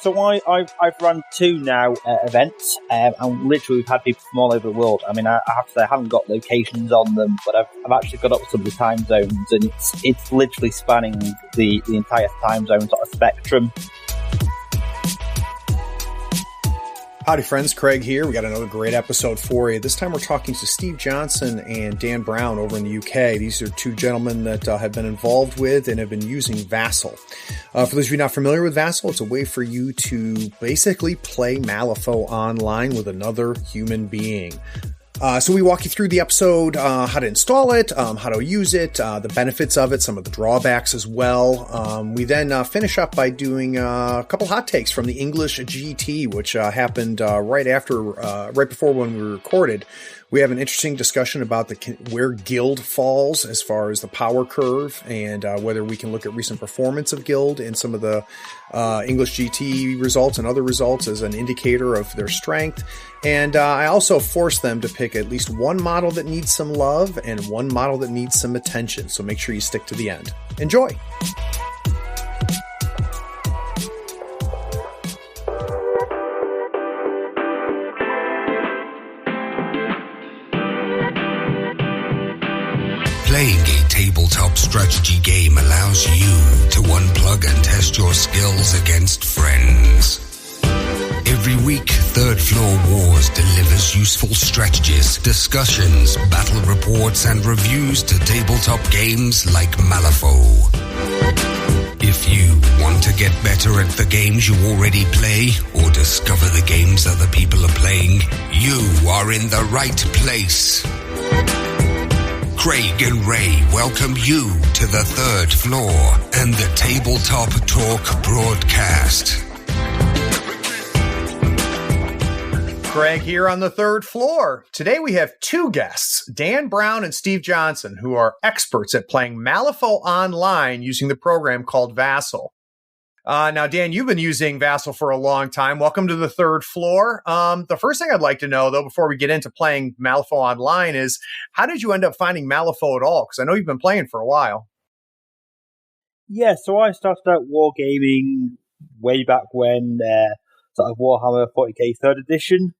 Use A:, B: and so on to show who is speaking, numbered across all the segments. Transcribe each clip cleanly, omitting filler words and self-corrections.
A: So I've run 2 now events, and literally we've had people from all over the world. I mean, I have to say I haven't got locations on them, but I've actually got up some of the time zones, and it's literally spanning the entire time zone sort of spectrum.
B: Howdy friends, Craig here. We got another great episode for you. This time we're talking to Steve Johnston and Dan Brown over in the UK. These are 2 gentlemen that have been involved with and have been using Vassal. For those of you not familiar with Vassal, it's a way for you to basically play Malifaux online with another human being. So we walk you through the episode, how to install it, how to use it, the benefits of it, some of the drawbacks as well. We then finish up by doing a couple hot takes from the English GT, which happened right before when we recorded. We have an interesting discussion about where Guild falls as far as the power curve and whether we can look at recent performance of Guild in some of the English GT results and other results as an indicator of their strength. And I also forced them to pick at least one model that needs some love and one model that needs some attention. So make sure you stick to the end. Enjoy!
C: Playing a tabletop strategy game allows you to unplug and test your skills against friends. Every week, Third Floor Wars delivers useful strategies, discussions, battle reports, and reviews to tabletop games like Malifaux. If you want to get better at the games you already play or discover the games other people are playing, you are in the right place. Craig and Ray welcome you to the Third Floor and the Tabletop Talk broadcast.
B: Craig here on the Third Floor. Today we have 2 guests, Dan Brown and Steve Johnston, who are experts at playing Malifaux online using the program called Vassal. Now, Dan, you've been using Vassal for a long time. Welcome to the Third Floor. The first thing I'd like to know, though, before we get into playing Malifaux online is, how did you end up finding Malifaux at all? Because I know you've been playing for a while.
A: Yeah, so I started out wargaming way back when, sort of Warhammer 40k 3rd edition.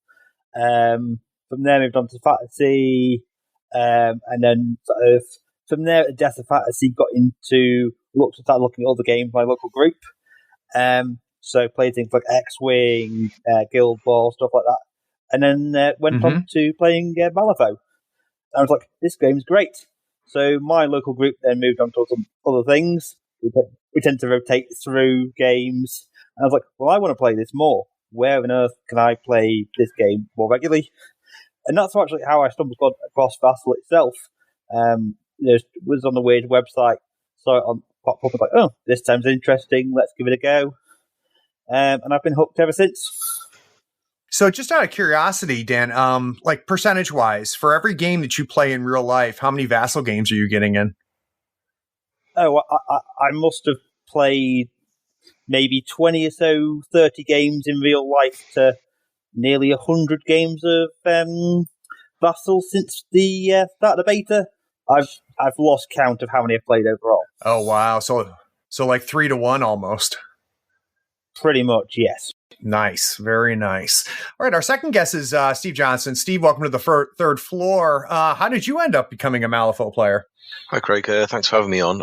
A: From there, moved on to Fantasy, and then sort of from there, at Death of Fantasy, started looking at other games in my local group. So played things like X-Wing, Guild Ball, stuff like that. And then went on to playing Malifaux. I was like, this game's great. So my local group then moved on to some other things. We tend to rotate through games. And I was like, well, I want to play this more. Where on earth can I play this game more regularly? And that's actually how I stumbled across Vassal itself. Was on the weird website, saw it on pop up, and like, oh, this sounds interesting. Let's give it a go. And I've been hooked ever since.
B: So just out of curiosity, Dan, like percentage-wise, for every game that you play in real life, how many Vassal games are you getting in?
A: Oh, I must have played maybe 20 or so, 30 games in real life to nearly 100 games of Vassal since the start of the beta. I've lost count of how many I've played overall.
B: Oh, wow. So like 3 to 1 almost.
A: Pretty much, yes.
B: Nice. Very nice. All right. Our second guest is Steve Johnston. Steve, welcome to the Third Floor. How did you end up becoming a Malifaux player?
D: Hi, Craig. Thanks for having me on.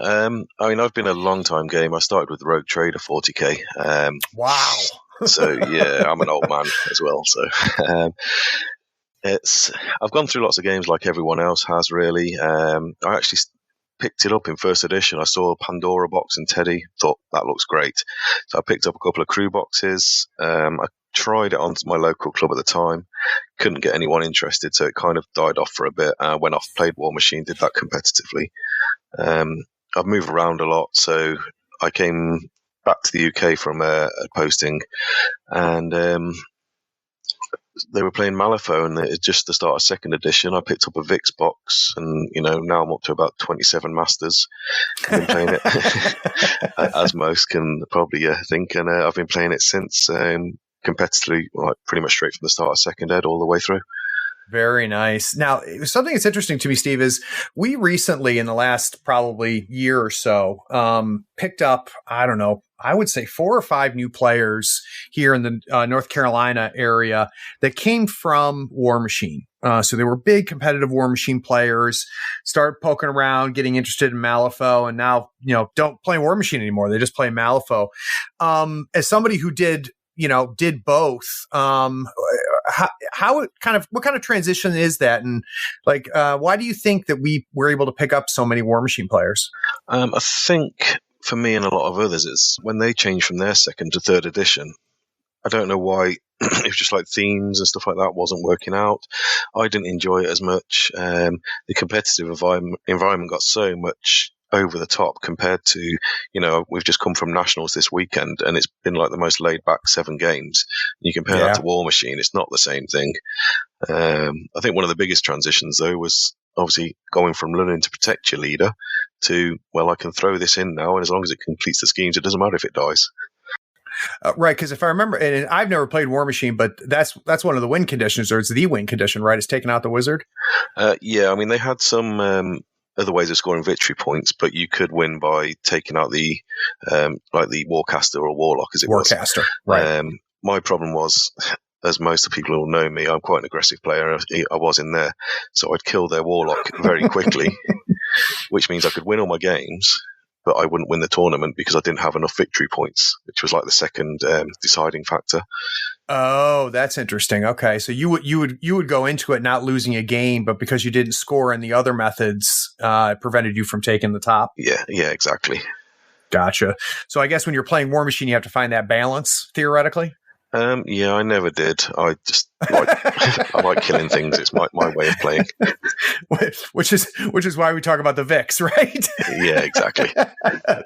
D: I've been a long-time gamer. I started with Rogue Trader 40k.
B: Wow.
D: So, yeah, I'm an old man as well. So I've gone through lots of games like everyone else has, really. I actually picked it up in 1st edition. I saw a Pandora box and Teddy, thought that looks great. So I picked up a couple of crew boxes. I tried it on my local club at the time. Couldn't get anyone interested, so it kind of died off for a bit. Went off, played War Machine, did that competitively. I've moved around a lot, so I came back to the UK from a posting, and they were playing Malifaux, and it's just the start of 2nd edition. I picked up a Vix box, and now I'm up to about 27 masters. I've been playing it, as most can probably think, and I've been playing it since, competitively, like pretty much straight from the start of 2nd ed all the way through.
B: Very nice. Now, something that's interesting to me, Steve, is we recently, in the last probably year or so, picked up, I don't know, I would say 4 or 5 new players here in the North Carolina area that came from War Machine. So they were big competitive War Machine players, started poking around, getting interested in Malifaux, and now, don't play War Machine anymore. They just play Malifaux. As somebody who did both, what kind of transition is that? And why do you think that we were able to pick up so many War Machine players?
D: I think for me and a lot of others, it's when they changed from their 2nd to 3rd edition. I don't know why. It was just like themes and stuff like that wasn't working out. I didn't enjoy it as much. The competitive environment got so much over the top compared to, we've just come from Nationals this weekend and it's been like the most laid back 7 games. You compare that to War Machine, it's not the same thing. I think one of the biggest transitions though was obviously going from learning to protect your leader to, well, I can throw this in now and as long as it completes the schemes, it doesn't matter if it dies.
B: Right, because if I remember, and I've never played War Machine, but that's one of the win conditions, or it's the win condition, right? It's taking out the wizard.
D: Yeah, I mean they had some other ways of scoring victory points, but you could win by taking out the the Warcaster or Warlock, as it was.
B: Warcaster, right?
D: My problem was, as most of the people who know me, I'm quite an aggressive player. I was in there, so I'd kill their Warlock very quickly, which means I could win all my games, but I wouldn't win the tournament because I didn't have enough victory points, which was like the second deciding factor.
B: Oh, that's interesting. Okay, so you would go into it not losing a game, but because you didn't score in the other methods, it prevented you from taking the top.
D: Yeah, exactly.
B: Gotcha. So I guess when you're playing War Machine, you have to find that balance theoretically.
D: Yeah, I never did. I just I like killing things. It's my way of playing.
B: Which is why we talk about the Vix, right?
D: Yeah, exactly.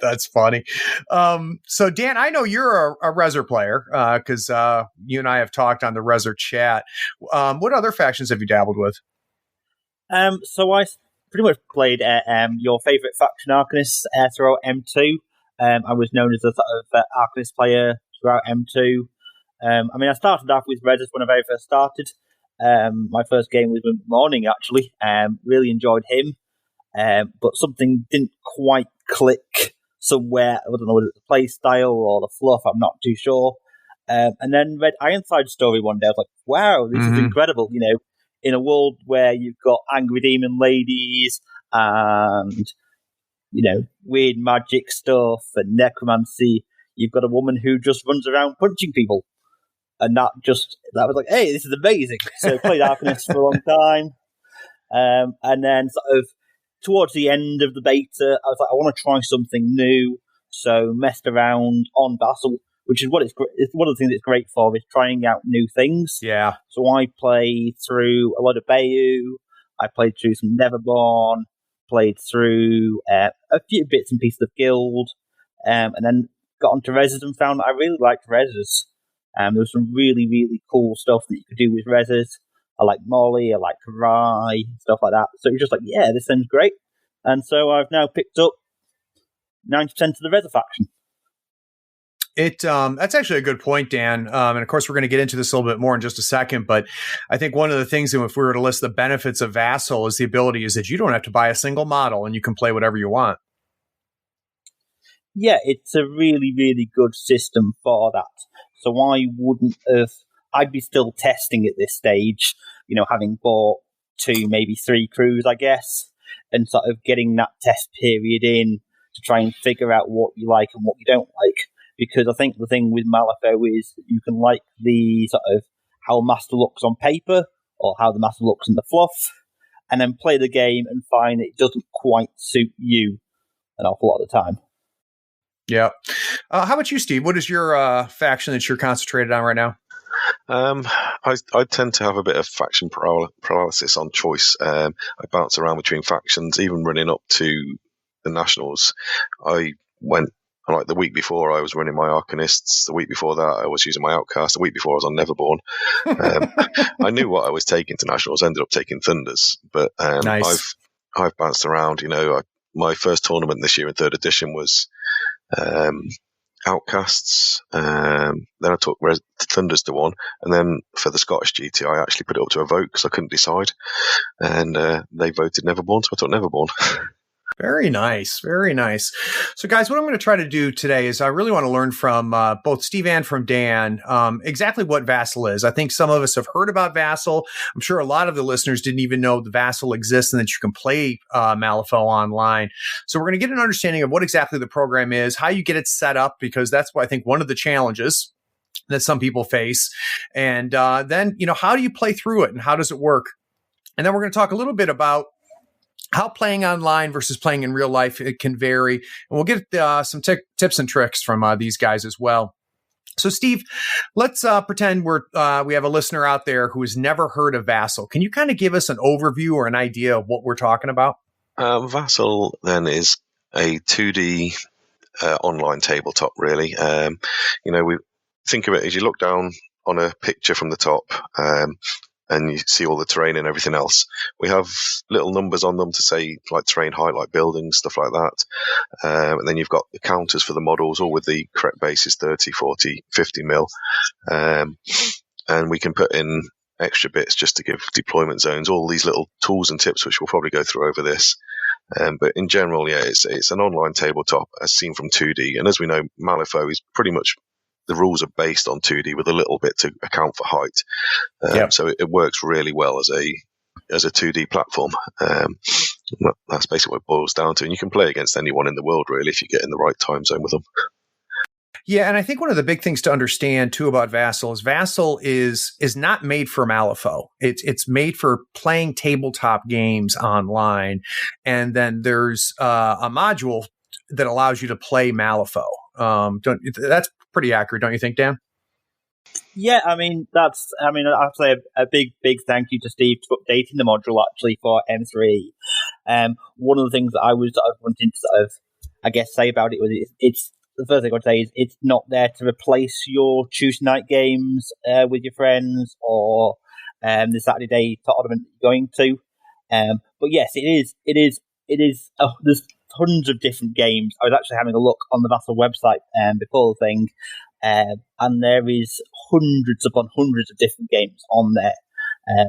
B: That's funny. So Dan, I know you're a Rezer player because you and I have talked on the Rezer chat. What other factions have you dabbled with?
A: So I pretty much played your favorite faction Arcanist throughout M2. I was known as a sort of Arcanist player throughout M2. I started off with Reddit when I very first started. My first game was with Morning, actually. Really enjoyed him. But something didn't quite click somewhere. I don't know whether it's the play style or the fluff, I'm not too sure. And then read Ironside story one day. I was like, wow, this is incredible. In a world where you've got angry demon ladies and, weird magic stuff and necromancy, you've got a woman who just runs around punching people. And that was like, hey, this is amazing. So I played Arcanist for a long time. And then sort of towards the end of the beta, I was like, I want to try something new. So messed around on Vassal, which is it's one of the things it's great for, is trying out new things.
B: Yeah.
A: So I played through a lot of Bayou. I played through some Neverborn. Played through a few bits and pieces of Guild. And then got onto Rezzers and found that I really liked Rezzers. There was some really, really cool stuff that you could do with Rezzers. I like Molly, I like Rye, stuff like that. So it was just like, yeah, this sounds great. And so I've now picked up 90% of the Rezzer faction.
B: That's actually a good point, Dan. And of course, we're going to get into this a little bit more in just a second. But I think one of the things, if we were to list the benefits of Vassal, is the ability is that you don't have to buy a single model and you can play whatever you want.
A: Yeah, it's a really, really good system for that. So I'd be still testing at this stage, having bought 2, maybe 3 crews, I guess, and sort of getting that test period in to try and figure out what you like and what you don't like. Because I think the thing with Malifaux is you can like the sort of how Master looks on paper or how the Master looks in the fluff, and then play the game and find it doesn't quite suit you an awful lot of the time.
B: Yeah. How about you, Steve? What is your faction that you're concentrated on right now?
D: I tend to have a bit of faction paralysis on choice. I bounce around between factions, even running up to the Nationals. I went, like the week before, I was running my Arcanists. The week before that, I was using my Outcast. The week before, I was on Neverborn. I knew what I was taking to Nationals. I ended up taking Thunders. But
B: nice.
D: I've bounced around. My first tournament this year in 3rd edition was Outcasts. Then I took Thunders to 1, and then for the Scottish GT, I actually put it up to a vote because I couldn't decide, and they voted Neverborn, so I took Neverborn.
B: Very nice. Very nice. So, guys, what I'm going to try to do today is I really want to learn from both Steve and from Dan exactly what Vassal is. I think some of us have heard about Vassal. I'm sure a lot of the listeners didn't even know the Vassal exists and that you can play Malifaux online. So we're going to get an understanding of what exactly the program is, how you get it set up, because that's what I think one of the challenges that some people face. And then, how do you play through it and how does it work? And then we're going to talk a little bit about how playing online versus playing in real life, it can vary. And we'll get some tips and tricks from these guys as well. So, Steve, let's pretend we have a listener out there who has never heard of Vassal. Can you kind of give us an overview or an idea of what we're talking about?
D: Vassal, then, is a 2D online tabletop, really. We think of it as you look down on a picture from the top, and you see all the terrain and everything else. We have little numbers on them to say, like terrain height, like buildings, stuff like that. And then you've got the counters for the models, all with the correct bases, 30, 40, 50 mil. And we can put in extra bits just to give deployment zones, all these little tools and tips, which we'll probably go through over this. But in general, it's an online tabletop as seen from 2D. And as we know, Malifaux is pretty much, the rules are based on 2D with a little bit to account for height. So it works really well as a 2D platform. That's basically what it boils down to. And you can play against anyone in the world, really, if you get in the right time zone with them.
B: Yeah, and I think one of the big things to understand, too, about Vassal is not made for Malifaux. It's made for playing tabletop games online. And then there's a module that allows you to play Malifaux. That's pretty accurate, don't you think, Dan?
A: Yeah, I have to say a big thank you to Steve for updating the module actually for M3. One of the things that I was wanting to say about it was it's the first thing I would say is it's not there to replace your Tuesday night games with your friends or the Saturday day tournament you're going to. But yes, it is. There's tons of different games. I was actually having a look on the Vassal website before the thing, and there is hundreds upon hundreds of different games on there.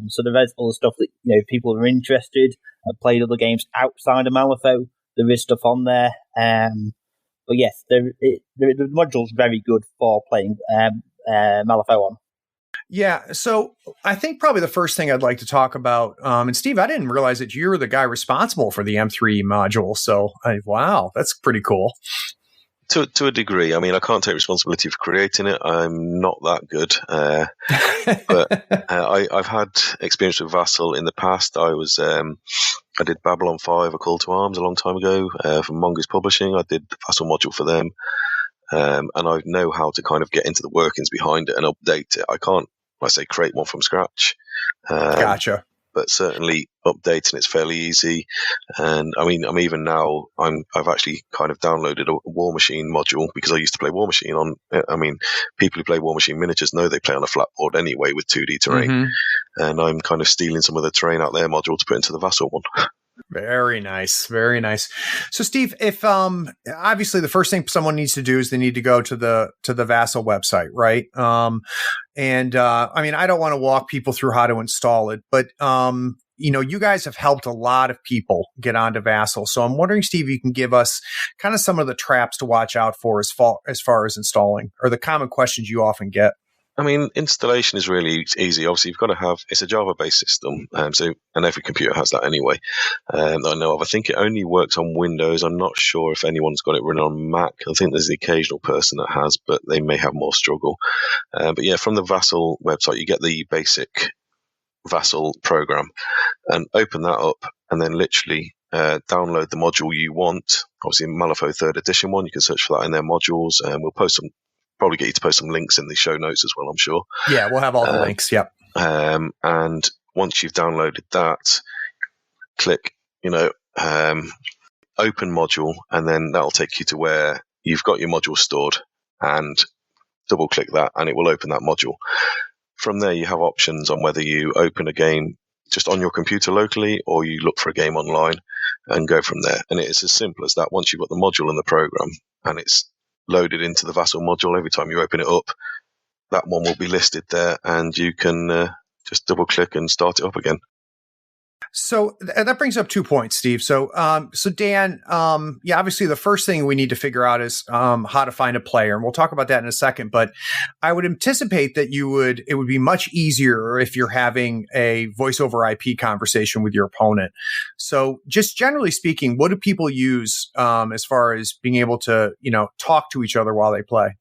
A: So there is all the stuff that if people are interested, played other games outside of Malifaux. There is stuff on there. But yes, the module's very good for playing Malifaux on.
B: Yeah, so I think probably the first thing I'd like to talk about, and Steve, I didn't realize that you're the guy responsible for the M3 module. So, wow, that's pretty cool.
D: To a degree. I mean, I can't take responsibility for creating it. I'm not that good. But I've had experience with Vassal in the past. I did Babylon 5, A Call to Arms, a long time ago from Mongoose Publishing. I did the Vassal module for them. And I know how to kind of get into the workings behind it and update it. I can't, create one from scratch.
B: Gotcha.
D: But certainly updating it's fairly easy. And I mean, I'm even now, I've actually kind of downloaded a War Machine module because I used to play War Machine on, people who play War Machine miniatures know they play on a flat board anyway with 2D terrain. Mm-hmm. And I'm kind of stealing some of the terrain out their module to put into the Vassal one.
B: Very nice. Very nice. So, Steve, if obviously the first thing someone needs to do is they need to go to the Vassal website, right? I don't want to walk people through how to install it, but you guys have helped a lot of people get onto Vassal. So I'm wondering, Steve, you can give us kind of some of the traps to watch out for as far as installing, or the common questions you often get.
D: I mean, installation is really easy. Obviously, you've got to have, it's a Java-based system, and every computer has that anyway, that I know of. I think it only works on Windows. I'm not sure if anyone's got it running on Mac. I think there's the occasional person that has, but they may have more struggle. But yeah, from the Vassal website, you get the basic Vassal program and open that up and then literally download the module you want. Obviously, Malifaux 3rd edition one, you can search for that in their modules, and we'll probably get you to post some links in the show notes as well, I'm sure.
B: Yeah, we'll have all the links, yep.
D: And once you've downloaded that, click, open module, and then that'll take you to where you've got your module stored, and double click that and it will open that module. From there, you have options on whether you open a game just on your computer locally or you look for a game online and go from there. And it is as simple as that. Once you've got the module in the program and it's loaded into the Vassal module, every time you open it up, that one will be listed there and you can just double click and start it up again.
B: So that brings up 2 points, Steve. So Dan, obviously the first thing we need to figure out is how to find a player, and we'll talk about that in a second. But I would anticipate that it would be much easier if you're having a voice over IP conversation with your opponent. So just generally speaking, what do people use as far as being able to, talk to each other while they play?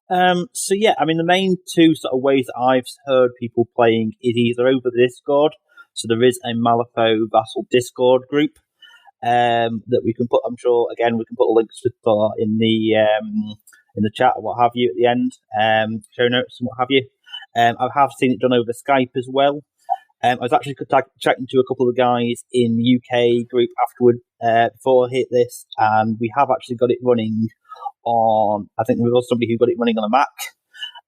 A: The main two sort of ways that I've heard people playing is either over the Discord. So there is a Malifaux Vassal Discord group that we can put. I'm sure again we can put links in the chat or what have you at the end, show notes and what have you. I have seen it done over Skype as well. I was actually chatting to a couple of guys in the UK group afterward before I hit this, and we have actually got it running on. I think there was somebody who got it running on a Mac.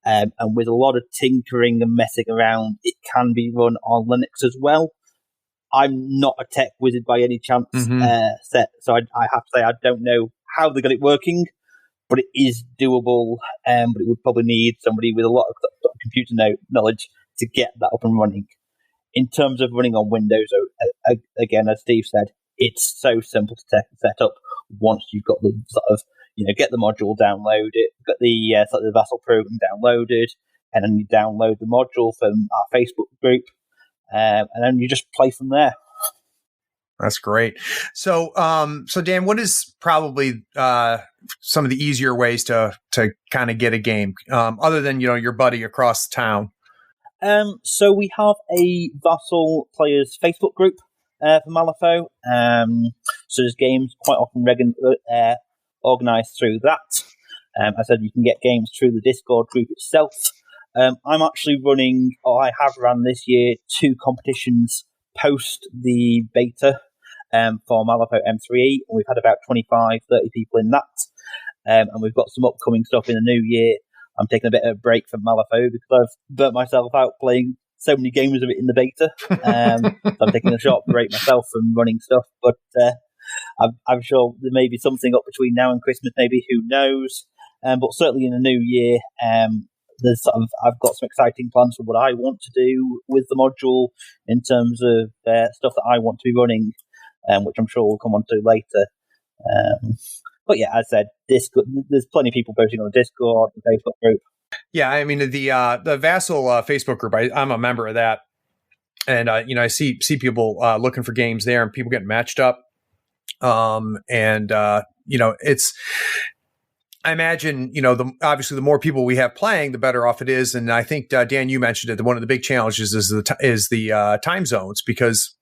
A: And with a lot of tinkering and messing around, it can be run on Linux as well. I'm not a tech wizard by any chance, so I have to say I don't know how they got it working, but it is doable. But it would probably need somebody with a lot of computer knowledge to get that up and running. In terms of running on Windows, again, as Steve said, it's so simple to set up once you've got the sort of get the module downloaded, get the Vassal program downloaded, and then you download the module from our Facebook group, and then you just play from there.
B: That's great. So Dan, what is probably some of the easier ways to kind of get a game, other than your buddy across town?
A: So we have a Vassal players Facebook group for Malifaux. So there's games quite often organised through that. I said you can get games through the Discord group itself. I'm actually I have run this year 2 competitions post the beta for Malifaux M3E, and we've had about 25, 30 people in that. And we've got some upcoming stuff in the new year. I'm taking a bit of a break from Malifaux because I've burnt myself out playing so many games of it in the beta. So I'm taking a short break myself from running stuff, but I'm sure there may be something up between now and Christmas, maybe, who knows. But certainly in the new year, I've got some exciting plans for what I want to do with the module in terms of stuff that I want to be running, which I'm sure we'll come on to later. But yeah, as I said, Discord, there's plenty of people posting on the Discord and Facebook group.
B: Yeah, I mean the Vassal Facebook group, I'm a member of that, and I see people looking for games there and people getting matched up. It's, I imagine, obviously the more people we have playing, the better off it is. And I think, Dan, you mentioned it. One of the big challenges is the time zones, because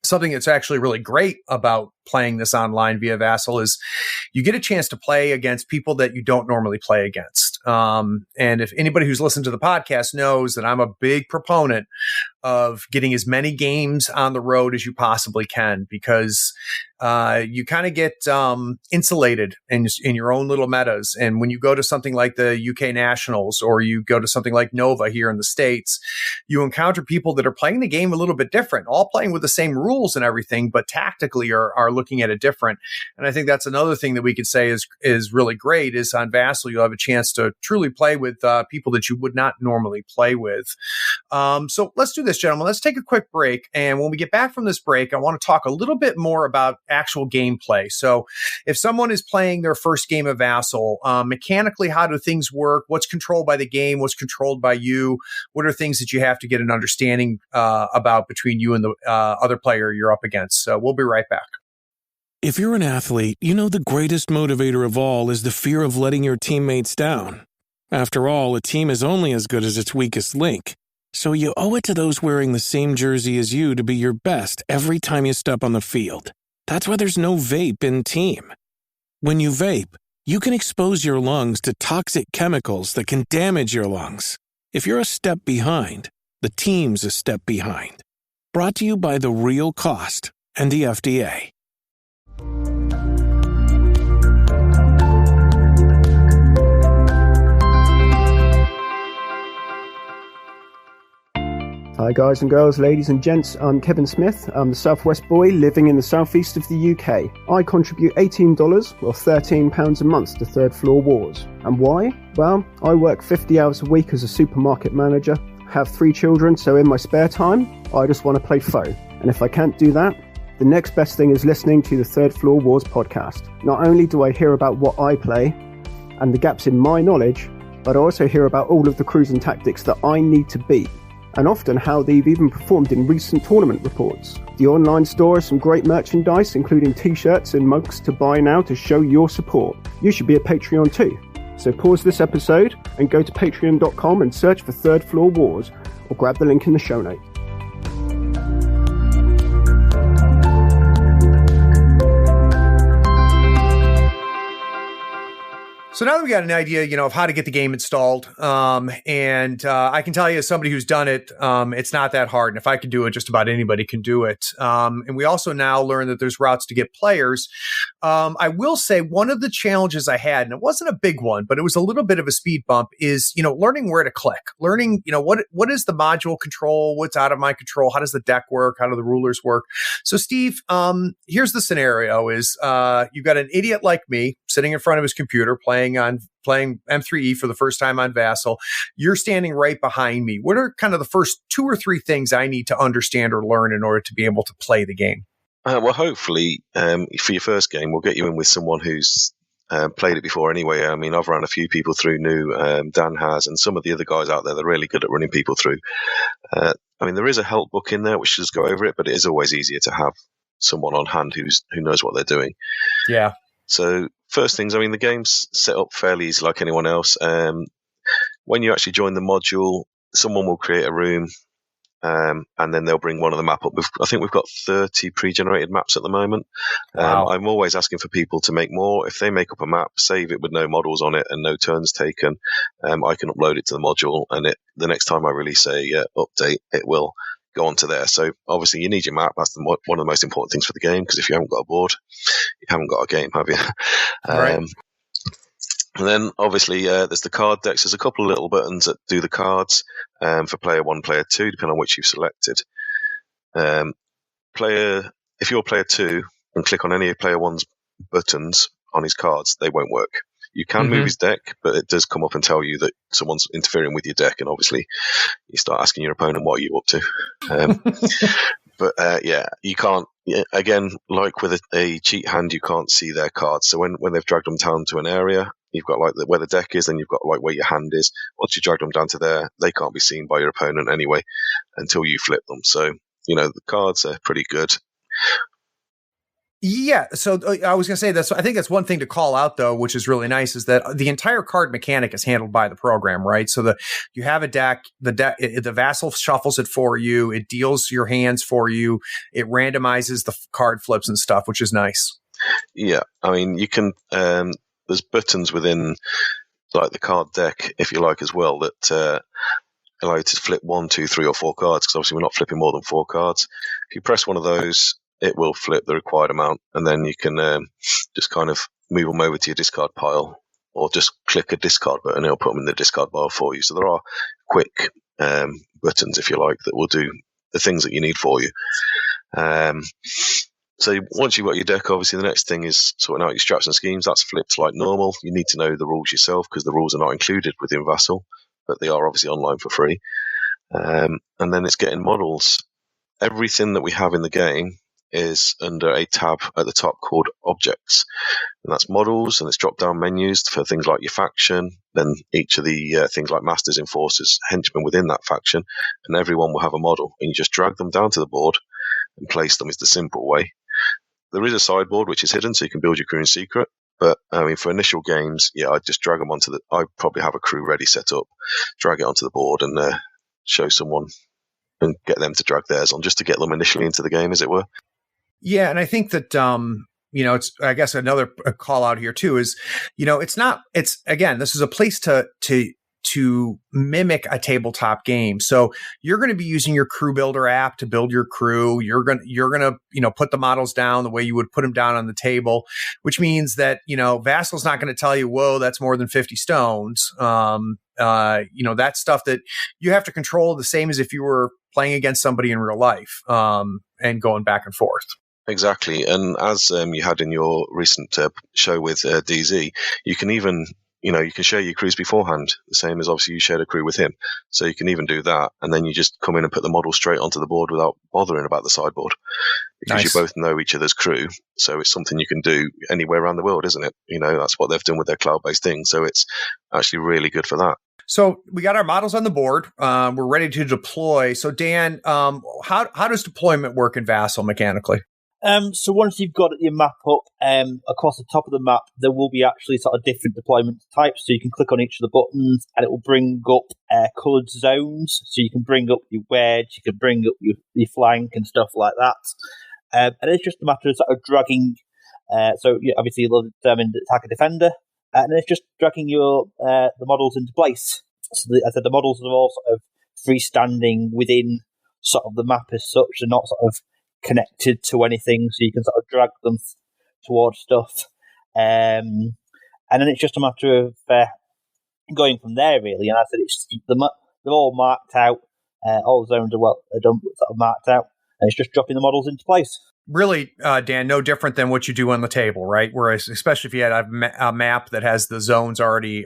B: something that's actually really great about playing this online via Vassal is you get a chance to play against people that you don't normally play against. And if anybody who's listened to the podcast knows that I'm a big proponent of getting as many games on the road as you possibly can, because you kind of get insulated in your own little metas. And when you go to something like the UK Nationals, or you go to something like Nova here in the States, you encounter people that are playing the game a little bit different, all playing with the same rules and everything, but tactically are looking at it different. And I think that's another thing that we could say is really great, is on Vassal, you'll have a chance to truly play with people that you would not normally play with. So let's do this, gentlemen. Let's take a quick break. And when we get back from this break, I want to talk a little bit more about actual gameplay. So if someone is playing their first game of Vassal, mechanically, how do things work? What's controlled by the game? What's controlled by you? What are things that you have to get an understanding about between you and the other player you're up against? So we'll be right back.
E: If you're an athlete, you know the greatest motivator of all is the fear of letting your teammates down. After all, a team is only as good as its weakest link. So you owe it to those wearing the same jersey as you to be your best every time you step on the field. That's why there's no vape in team. When you vape, you can expose your lungs to toxic chemicals that can damage your lungs. If you're a step behind, the team's a step behind. Brought to you by The Real Cost and the FDA.
F: Hi guys and girls, ladies and gents, I'm Kevin Smith. I'm the Southwest boy living in the southeast of the UK. I contribute $18 or £13 a month to Third Floor Wars. And why? Well, I work 50 hours a week as a supermarket manager, have 3 children, so in my spare time, I just want to play foe. And if I can't do that, the next best thing is listening to the Third Floor Wars podcast. Not only do I hear about what I play and the gaps in my knowledge, but I also hear about all of the crews and tactics that I need to beat, and often how they've even performed in recent tournament reports. The online store has some great merchandise, including t-shirts and mugs to buy now to show your support. You should be a Patreon too. So pause this episode and go to patreon.com and search for Third Floor Wars, or grab the link in the show notes.
B: So now that we got an idea, of how to get the game installed, and I can tell you as somebody who's done it, it's not that hard. And if I can do it, just about anybody can do it. And we also now learn that there's routes to get players. I will say one of the challenges I had, and it wasn't a big one, but it was a little bit of a speed bump, is, learning where to click, learning, what is the module control? What's out of my control? How does the deck work? How do the rulers work? So Steve, here's the scenario is, you've got an idiot like me sitting in front of his computer playing M3E for the first time on Vassal. You're standing right behind me. What are kind of the first 2 or 3 things I need to understand or learn in order to be able to play the game?
D: Well, hopefully, for your first game, we'll get you in with someone who's played it before anyway. I mean, I've run a few people through new, Dan has, and some of the other guys out there, they're really good at running people through. I mean, there is a help book in there which does go over it, but it is always easier to have someone on hand who knows what they're doing.
B: Yeah.
D: So first things, I mean, the game's set up fairly easy like anyone else. When you actually join the module, someone will create a room, and then they'll bring one of the map up. I think we've got 30 pre-generated maps at the moment.
B: Wow.
D: I'm always asking for people to make more. If they make up a map, save it with no models on it and no turns taken, I can upload it to the module, and the next time I release a update, it will go onto there. So obviously you need your map. That's one of the most important things for the game, because if you haven't got a board, you haven't got a game, have you?
B: Right.
D: And then obviously there's the card decks. There's a couple of little buttons that do the cards for player 1, player 2, depending on which you've selected. If you're player 2 and click on any of player 1's buttons on his cards, they won't work. You can move his deck, but it does come up and tell you that someone's interfering with your deck, and obviously you start asking your opponent, what are you up to? But you can't, again, like with a cheat hand, you can't see their cards. So when they've dragged them down to an area, you've got like where the deck is, then you've got like where your hand is. Once you drag them down to there, they can't be seen by your opponent anyway until you flip them. So, the cards are pretty good.
B: Yeah, so I was going to say I think that's one thing to call out, though, which is really nice, is that the entire card mechanic is handled by the program, right? So you have a deck, the Vassal shuffles it for you, it deals your hands for you, it randomizes the card flips and stuff, which is nice.
D: Yeah, I mean, you can. There's buttons within like the card deck, if you like, as well, that allow you to flip 1, 2, 3, or 4 cards. Because obviously we're not flipping more than 4 cards. If you press one of those, it will flip the required amount, and then you can just kind of move them over to your discard pile, or just click a discard button and it'll put them in the discard pile for you. So there are quick buttons, if you like, that will do the things that you need for you. So once you've got your deck, obviously the next thing is sorting out your straps and schemes. That's flipped like normal. You need to know the rules yourself, because the rules are not included within Vassal, but they are obviously online for free. And then it's getting models. Everything that we have in the game is under a tab at the top called Objects, and that's models, and it's drop-down menus for things like your faction, then each of the things like masters, enforcers, henchmen within that faction, and everyone will have a model, and you just drag them down to the board and place them is the simple way. There is a sideboard which is hidden, so you can build your crew in secret, but I mean, for initial games, I'd just drag them onto I probably have a crew ready set up, drag it onto the board and show someone and get them to drag theirs on, just to get them initially into the game, as it were.
B: Yeah, and I think that it's, I guess, another call out here too is, it's again, this is a place to mimic a tabletop game. So you're going to be using your crew builder app to build your crew. You're going to put the models down the way you would put them down on the table, which means that, Vassal's not going to tell you, whoa, that's more than 50 stones. That's stuff that you have to control the same as if you were playing against somebody in real life, and going back and forth.
D: Exactly. And as you had in your recent show with DZ, you can even you can share your crews beforehand, the same as obviously you shared a crew with him. So you can even do that, and then you just come in and put the model straight onto the board without bothering about the sideboard, because you both know each other's crew. So it's something you can do anywhere around the world, isn't it? That's what they've done with their cloud-based thing. So it's actually really good for that.
B: So we got our models on the board. We're ready to deploy. So Dan, how does deployment work in Vassal mechanically?
A: So once you've got your map up, across the top of the map, there will be actually sort of different deployment types. So you can click on each of the buttons and it will bring up coloured zones. So you can bring up your wedge, you can bring up your flank and stuff like that. And it's just a matter of sort of dragging. So obviously you'll determine the attacker defender. And then it's just dragging the models into place. So as I said, the models are all sort of freestanding within sort of the map as such. They're not sort of connected to anything, so you can sort of drag them towards stuff. And then it's just a matter of going from there, really. And I said they're all marked out. All the zones are done, sort of marked out. And it's just dropping the models into place.
B: Really, Dan, no different than what you do on the table, right? Whereas, especially if you had a map that has the zones already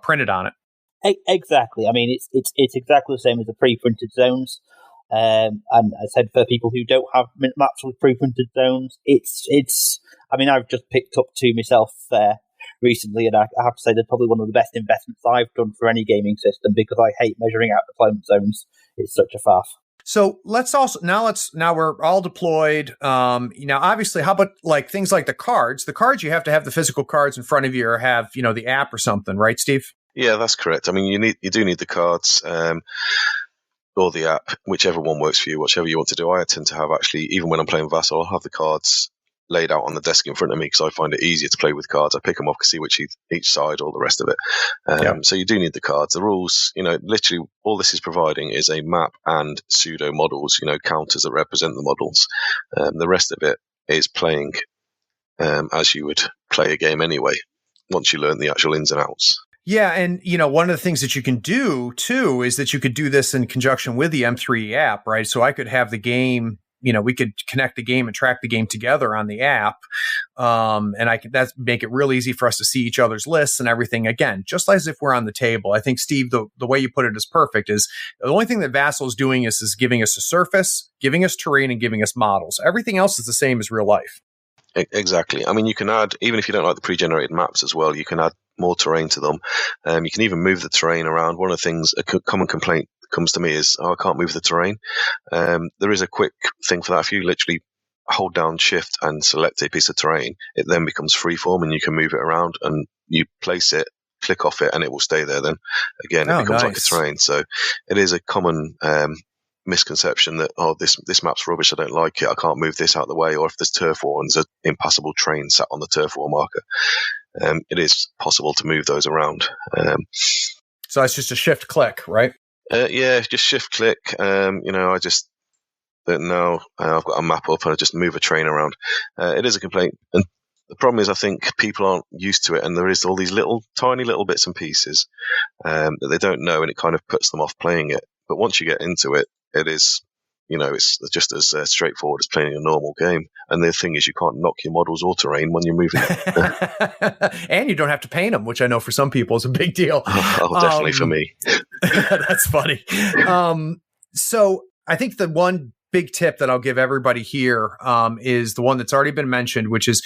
B: printed on it.
A: Exactly. I mean, it's exactly the same as the pre-printed zones. And I said, for people who don't have maps with pre-printed zones, it's. I mean, I've just picked up two myself recently, and I have to say they're probably one of the best investments I've done for any gaming system, because I hate measuring out deployment zones. It's such a faff.
B: So now we're all deployed. Obviously, how about like things like the cards? The cards, you have to have the physical cards in front of you, or have the app or something, right, Steve?
D: Yeah, that's correct. I mean, you do need the cards or the app, whichever one works for you, whichever you want to do. I tend to have, actually, even when I'm playing Vassal, I'll have the cards laid out on the desk in front of me, because I find it easier to play with cards. I pick them up, see which each side, all the rest of it. So you do need the cards. The rules, literally all this is providing is a map and pseudo models, counters that represent the models. The rest of it is playing as you would play a game anyway, once you learn the actual ins and outs.
B: Yeah, and one of the things that you can do too is that you could do this in conjunction with the M3 app, right? So I could have the game, we could connect the game and track the game together on the app, and that's make it real easy for us to see each other's lists and everything. Again, just as if we're on the table. I think, Steve, the way you put it is perfect. Is the only thing that Vassal is doing is giving us a surface, giving us terrain, and giving us models. Everything else is the same as real life.
D: Exactly. I mean, you can add, even if you don't like the pre-generated maps as well, you can add more terrain to them. You can even move the terrain around. One of the things, a common complaint comes to me is, I can't move the terrain. There is a quick thing for that. If you literally hold down shift and select a piece of terrain, it then becomes freeform and you can move it around, and you place it, click off it, and it will stay there then. Again, it becomes like a terrain. So it is a common misconception that, this map's rubbish, I don't like it, I can't move this out of the way, or if there's turf war and there's an impassable train sat on the turf war marker, it is possible to move those around.
B: So it's just a shift click, right?
D: Yeah, just shift click. I just don't know. I've got a map up and I just move a train around. It is a complaint, and the problem is, I think people aren't used to it, and there is all these tiny little bits and pieces that they don't know, and it kind of puts them off playing it. But once you get into it, it is, it's just as straightforward as playing a normal game. And the thing is, you can't knock your models or terrain when you're moving them.
B: And you don't have to paint them, which I know for some people is a big deal.
D: Definitely for me.
B: That's funny. So I think the one big tip that I'll give everybody here is the one that's already been mentioned, which is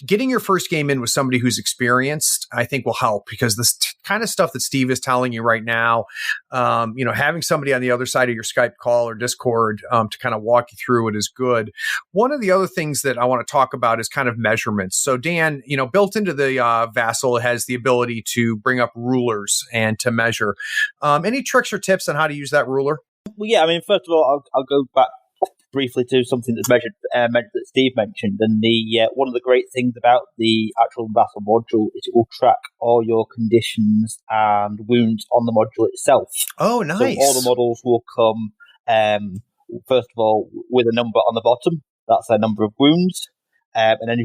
B: getting your first game in with somebody who's experienced, I think will help, because this kind of stuff that Steve is telling you right now, having somebody on the other side of your Skype call or Discord to kind of walk you through it is good. One of the other things that I want to talk about is kind of measurements. So Dan, built into the Vassal, it has the ability to bring up rulers and to measure. Any tricks or tips on how to use that ruler?
A: Well, yeah, I mean, first of all, I'll go back briefly to something that's that Steve mentioned, and the one of the great things about the actual Vassal module is it will track all your conditions and wounds on the module itself.
B: Oh, nice!
A: So all the models will come, first of all, with a number on the bottom. That's their number of wounds, and then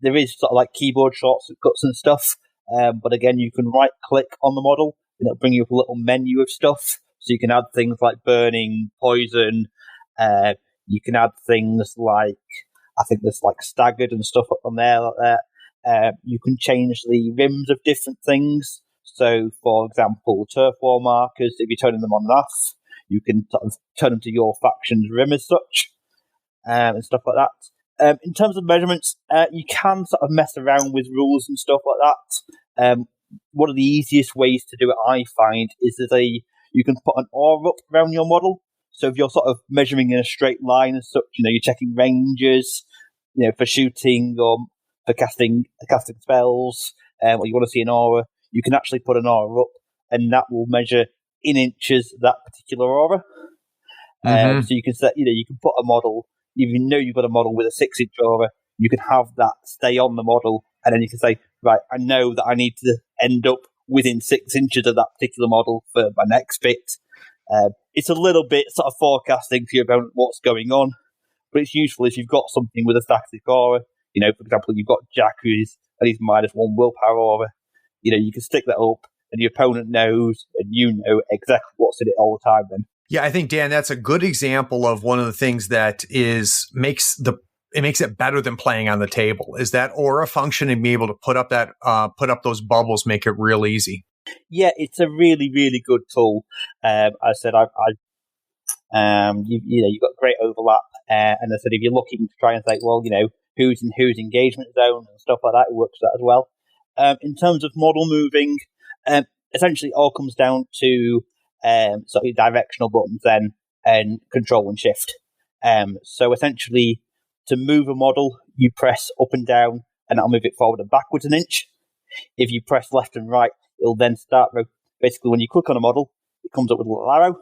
A: there is sort of like keyboard shortcuts and stuff. But again, you can right click on the model, and it'll bring you up a little menu of stuff. So you can add things like burning, poison. You can add things like, I think there's like staggered and stuff up on there like that. You can change the rims of different things. So, for example, turf war markers, if you're turning them on and off, you can sort of turn them to your faction's rim as such, and stuff like that. In terms of measurements, you can sort of mess around with rules and stuff like that. One of the easiest ways to do it, I find, is you can put an aura up around your model. So if you're sort of measuring in a straight line as such, you're checking ranges, for shooting or for casting spells, or you want to see an aura, you can actually put an aura up, and that will measure in inches that particular aura. So you can set, you can put a model, even though you've got a model with a 6-inch aura, you can have that stay on the model, and then you can say, right, I know that I need to end up within 6 inches of that particular model for my next bit. It's a little bit sort of forecasting for your opponent what's going on, but it's useful if you've got something with a static aura. For example, you've got Jack who's at least -1 willpower aura. You can stick that up, and your opponent knows, and you know exactly what's in it all the time then.
B: Yeah, I think, Dan, that's a good example of one of the things that makes it better than playing on the table, is that aura function and being able to put up those bubbles make it real easy.
A: Yeah, it's a really, really good tool. I said, you've got great overlap, and I said, if you're looking to try and say, well, who's in whose engagement zone and stuff like that, it works for that as well. In terms of model moving, essentially it all comes down to sort of directional buttons then, and control and shift. So essentially, to move a model, you press up and down, and that'll move it forward and backwards 1 inch. If you press left and right, it'll then start. Basically, when you click on a model, it comes up with a little arrow.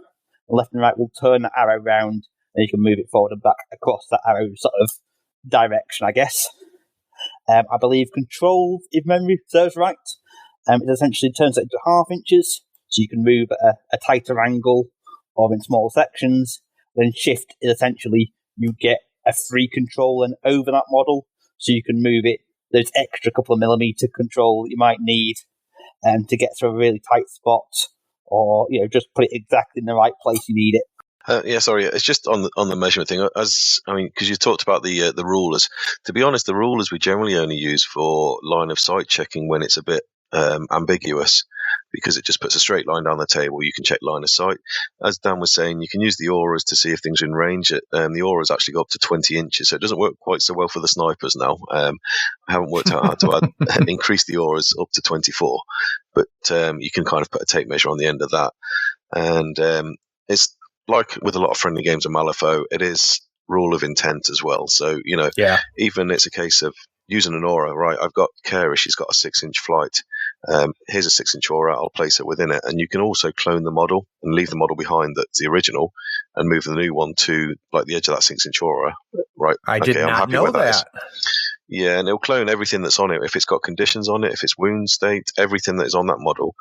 A: And left and right will turn the arrow round, and you can move it forward and back across that arrow sort of direction, I guess. I believe control, if memory serves right, it essentially turns it into 1/2 inches, so you can move at a tighter angle or in small sections. Then shift is essentially you get a free control and over that model, so you can move it those extra couple of millimeter control that you might need to get to a really tight spot, or just put it exactly in the right place you need it.
D: Sorry, it's just on the measurement thing. Because you talked about the rulers. To be honest, the rulers we generally only use for line of sight checking when it's a bit ambiguous, because it just puts a straight line down the table. You can check line of sight. As Dan was saying, you can use the auras to see if things are in range. The auras actually go up to 20 inches, so it doesn't work quite so well for the snipers now. I haven't worked out how to increase the auras up to 24, but you can kind of put a tape measure on the end of that. And it's like with a lot of friendly games of Malifaux, it is rule of intent as well. So, even it's a case of using an aura, right? I've got Kara, she's got a 6-inch flight. Here's a 6-inch aura, I'll place it within it. And you can also clone the model and leave the model behind that's the original and move the new one to like the edge of that 6-inch aura, right?
B: I did not know that.
D: Yeah, and it'll clone everything that's on it. If it's got conditions on it, if it's wound state, everything that is on that model.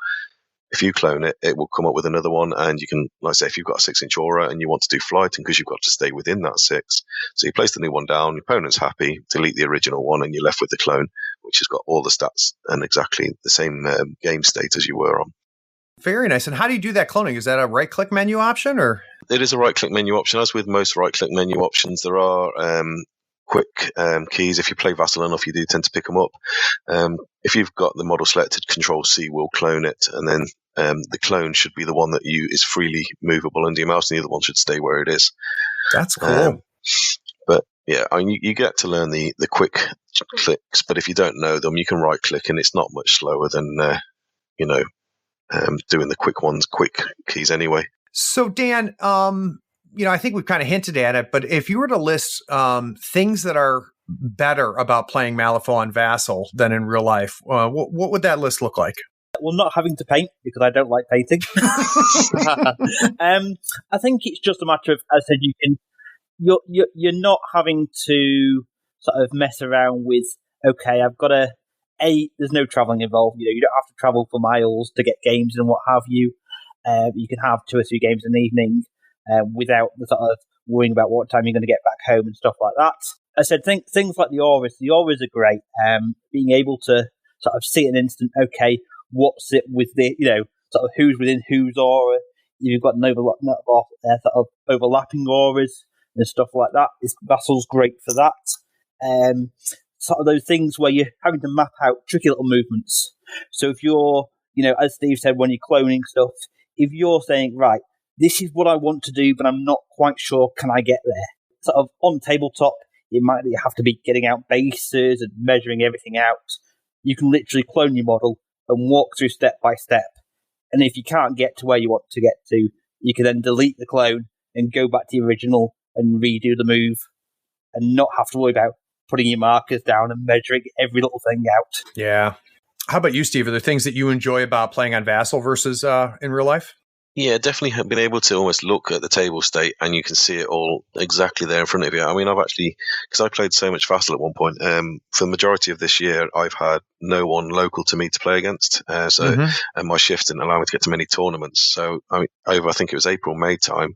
D: If you clone it, it will come up with another one, and you can, like I say, if you've got a 6-inch aura and you want to do flighting because you've got to stay within that 6, so you place the new one down, your opponent's happy, delete the original one, and you're left with the clone, which has got all the stats and exactly the same game state as you were on.
B: Very nice. And how do you do that cloning? Is that a right-click menu option, or?
D: It is a right-click menu option. As with most right-click menu options, there are quick keys. If you play Vassal enough, you do tend to pick them up. If you've got the model selected, Control-C will clone it, and then the clone should be the one that is freely movable under your mouse, and the other one should stay where it is.
B: That's cool.
D: But yeah, you get to learn the quick clicks, but if you don't know them, you can right click, and it's not much slower than doing the quick ones, quick keys anyway.
B: So Dan, I think we've kind of hinted at it, but if you were to list things that are better about playing Malifaux on Vassal than in real life, what would that list look like?
A: Well, not having to paint, because I don't like painting. I think it's just a matter of, as I said, you're not having to sort of mess around with, okay, I've got there's no traveling involved. You don't have to travel for miles to get games and what have you. You can have 2 or 3 games in the evening without the sort of worrying about what time you're going to get back home and stuff like that. I said things like the auras. The auras are great. Being able to sort of see an instant, okay, what's it with the, sort of who's within whose aura. You've got an sort of overlapping auras and stuff like that. Vassal's great for that. sort of those things where you're having to map out tricky little movements. So if you're, as Steve said, when you're cloning stuff, if you're saying, right, this is what I want to do, but I'm not quite sure, can I get there? Sort of on tabletop, it might have to be getting out bases and measuring everything out. You can literally clone your model and walk through step by step. And if you can't get to where you want to get to, you can then delete the clone and go back to the original and redo the move and not have to worry about putting your markers down and measuring every little thing out.
B: Yeah. How about you, Steve? Are there things that you enjoy about playing on Vassal versus in real life?
D: Yeah, definitely have been able to almost look at the table state and you can see it all exactly there in front of you. I mean, I've actually, because I played so much Vassal at one point, for the majority of this year, I've had no one local to me to play against. And my shift didn't allow me to get to many tournaments. So I think it was April, May time.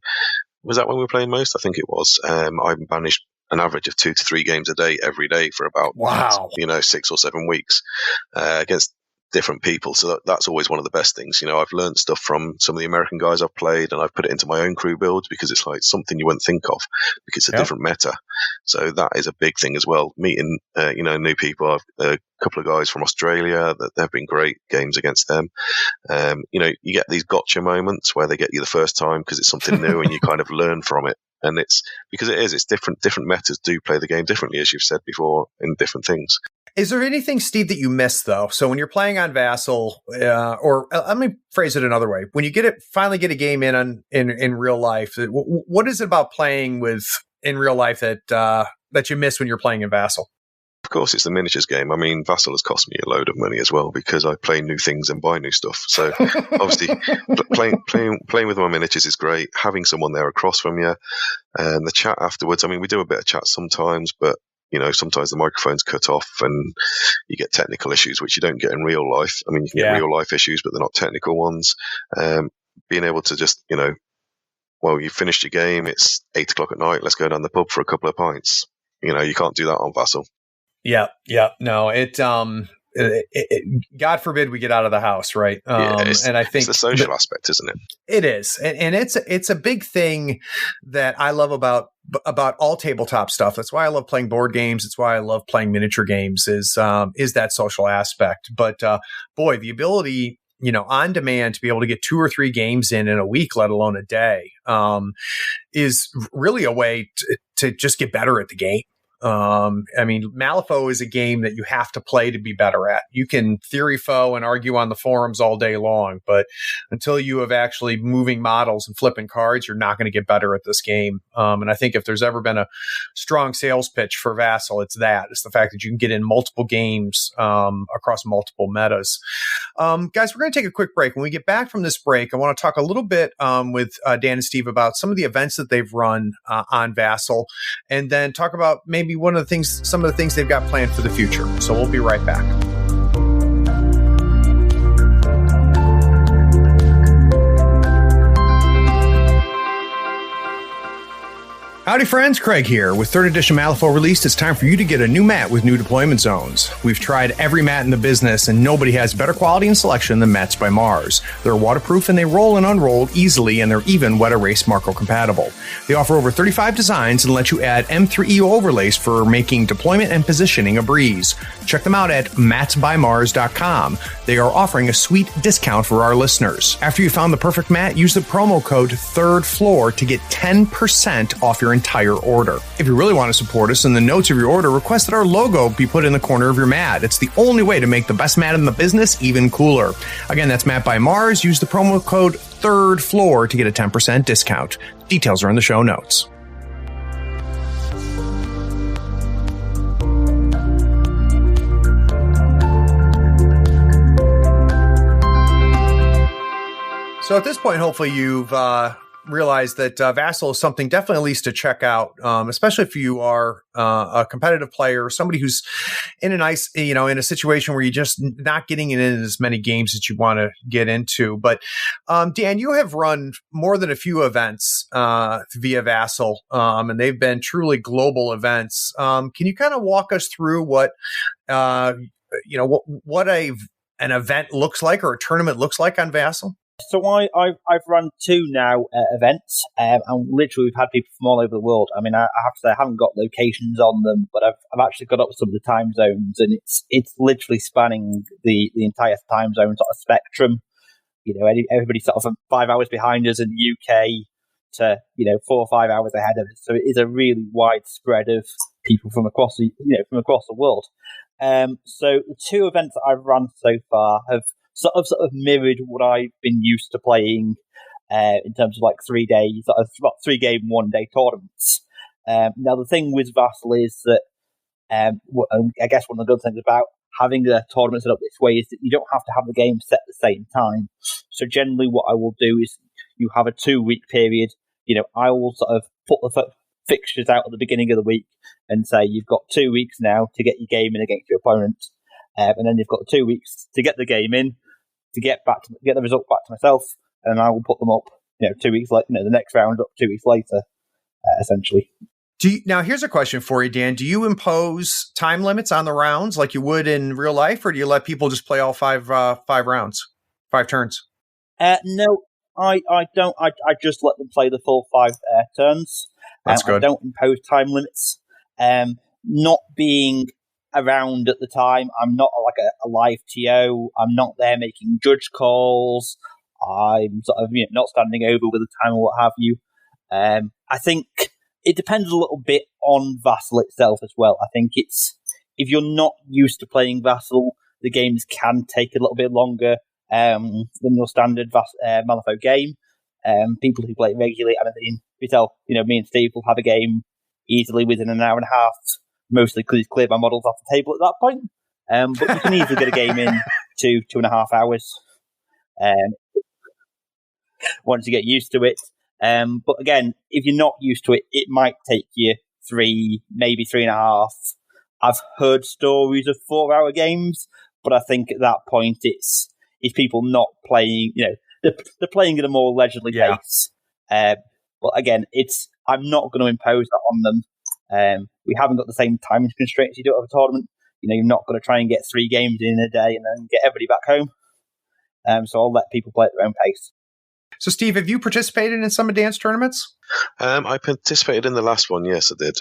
D: Was that when we were playing most? I think it was. I managed an average of 2 to 3 games a day every day for about 6 or 7 weeks against different people. So that's always one of the best things. I've learned stuff from some of the American guys I've played, and I've put it into my own crew builds because it's like something you wouldn't think of because it's a different meta. So that is a big thing as well. Meeting new people. I've a couple of guys from Australia that have been great games against them. You get these gotcha moments where they get you the first time because it's something new and you kind of learn from it. And it's because it's different metas do play the game differently, as you've said before, in different things.
B: Is there anything, Steve, that you miss, though? So when you're playing on Vassal, or let me phrase it another way. When you finally get a game in real life, what is it about playing in real life that you miss when you're playing in Vassal?
D: Of course, it's the miniatures game. I mean, Vassal has cost me a load of money as well because I play new things and buy new stuff. So obviously, playing with my miniatures is great. Having someone there across from you, and the chat afterwards. I mean, we do a bit of chat sometimes, but sometimes the microphone's cut off and you get technical issues, which you don't get in real life. I mean, you can get real life issues, but they're not technical ones. Being able to just, you finished your game, it's 8:00 at night, let's go down the pub for a couple of pints. You can't do that on Vassal.
B: Yeah. No, God forbid we get out of the house, right? And I think
D: it's the social aspect, isn't it?
B: It is, and it's a big thing that I love about all tabletop stuff. That's why I love playing board games. It's why I love playing miniature games. Is that social aspect? But boy, the ability, on demand to be able to get 2 or 3 games in a week, let alone a day, is really a way to just get better at the game. I mean, Malifaux is a game that you have to play to be better at. You can theory foe and argue on the forums all day long, but until you have actually moving models and flipping cards, you're not going to get better at this game. And I think if there's ever been a strong sales pitch for Vassal, it's the fact that you can get in multiple games across multiple metas. Guys, we're going to take a quick break. When we get back from this break, I want to talk a little bit with Dan and Steve about some of the events that they've run on Vassal, and then talk about maybe some of the things they've got planned for the future. So we'll be right back. Howdy friends, Craig here. With 3rd edition Malifaux released, it's time for you to get a new mat with new deployment zones. We've tried every mat in the business and nobody has better quality and selection than Mats by Mars. They're waterproof and they roll and unroll easily, and they're even wet erase Marco compatible. They offer over 35 designs and let you add M3EO overlays for making deployment and positioning a breeze. Check them out at matsbymars.com. They are offering a sweet discount for our listeners. After you found the perfect mat, use the promo code 3rd floor to get 10% off your entire order. If you really want to support us, in the notes of your order, request that our logo be put in the corner of your mat. It's the only way to make the best mat in the business even cooler. Again, that's Mat by Mars. Use the promo code 3rd floor to get a 10% discount. Details are in the show notes. So at this point, hopefully you've realized that Vassal is something definitely at least to check out, especially if you are a competitive player, somebody who's in a nice, in a situation where you're just not getting in as many games that you want to get into. But Dan, you have run more than a few events via Vassal, and they've been truly global events. Can you kind of walk us through what an event looks like or a tournament looks like on Vassal?
A: So I've run 2 now events, and literally we've had people from all over the world. I mean, I have to say I haven't got locations on them, but I've actually got up some of the time zones, and it's literally spanning the entire time zone sort of spectrum. Everybody's sort of 5 hours behind us in the UK to 4 or 5 hours ahead of us. So it is a really wide spread of people from across the world. So the 2 events that I've run so far have sort of mirrored what I've been used to playing in terms of like 3 days, about 3 game 1 day tournaments. Now the thing with Vassal is that I guess one of the good things about having the tournament set up this way is that you don't have to have the game set at the same time. So generally what I will do is you have a 2-week period. I will sort of put the fixtures out at the beginning of the week and say you've got 2 weeks now to get your game in against your opponent. And then you've got 2 weeks to get the game in, to get the result back to myself, and I will put them up, 2 weeks later, the next round up 2 weeks later, essentially.
B: Now, here's a question for you, Dan. Do you impose time limits on the rounds like you would in real life, or do you let people just play all 5 rounds, 5 turns?
A: No, I don't. I just let them play the full 5 turns.
B: That's good.
A: I don't impose time limits. Not being around at the time, I'm not like a live TO. I'm not there making judge calls. I'm sort of not standing over with the time or what have you. I think it depends a little bit on Vassal itself as well. I think if you're not used to playing Vassal, the games can take a little bit longer than your standard Malifaux game. People who play it regularly, me and Steve will have a game easily within an hour and a half, mostly because he's cleared my models off the table at that point. But you can easily get a game in 2.5 hours once you get used to it. But again, if you're not used to it, it might take you 3, maybe 3.5. I've heard stories of 4-hour games, but I think at that point it's people not playing, they're playing at a more leisurely pace. But again, I'm not going to impose that on them. We haven't got the same time constraints you do at a tournament. You're not going to try and get 3 games in a day and then get everybody back home. So I'll let people play at their own pace.
B: So, Steve, have you participated in some of Dan's tournaments?
D: I participated in the last one. Yes, I did.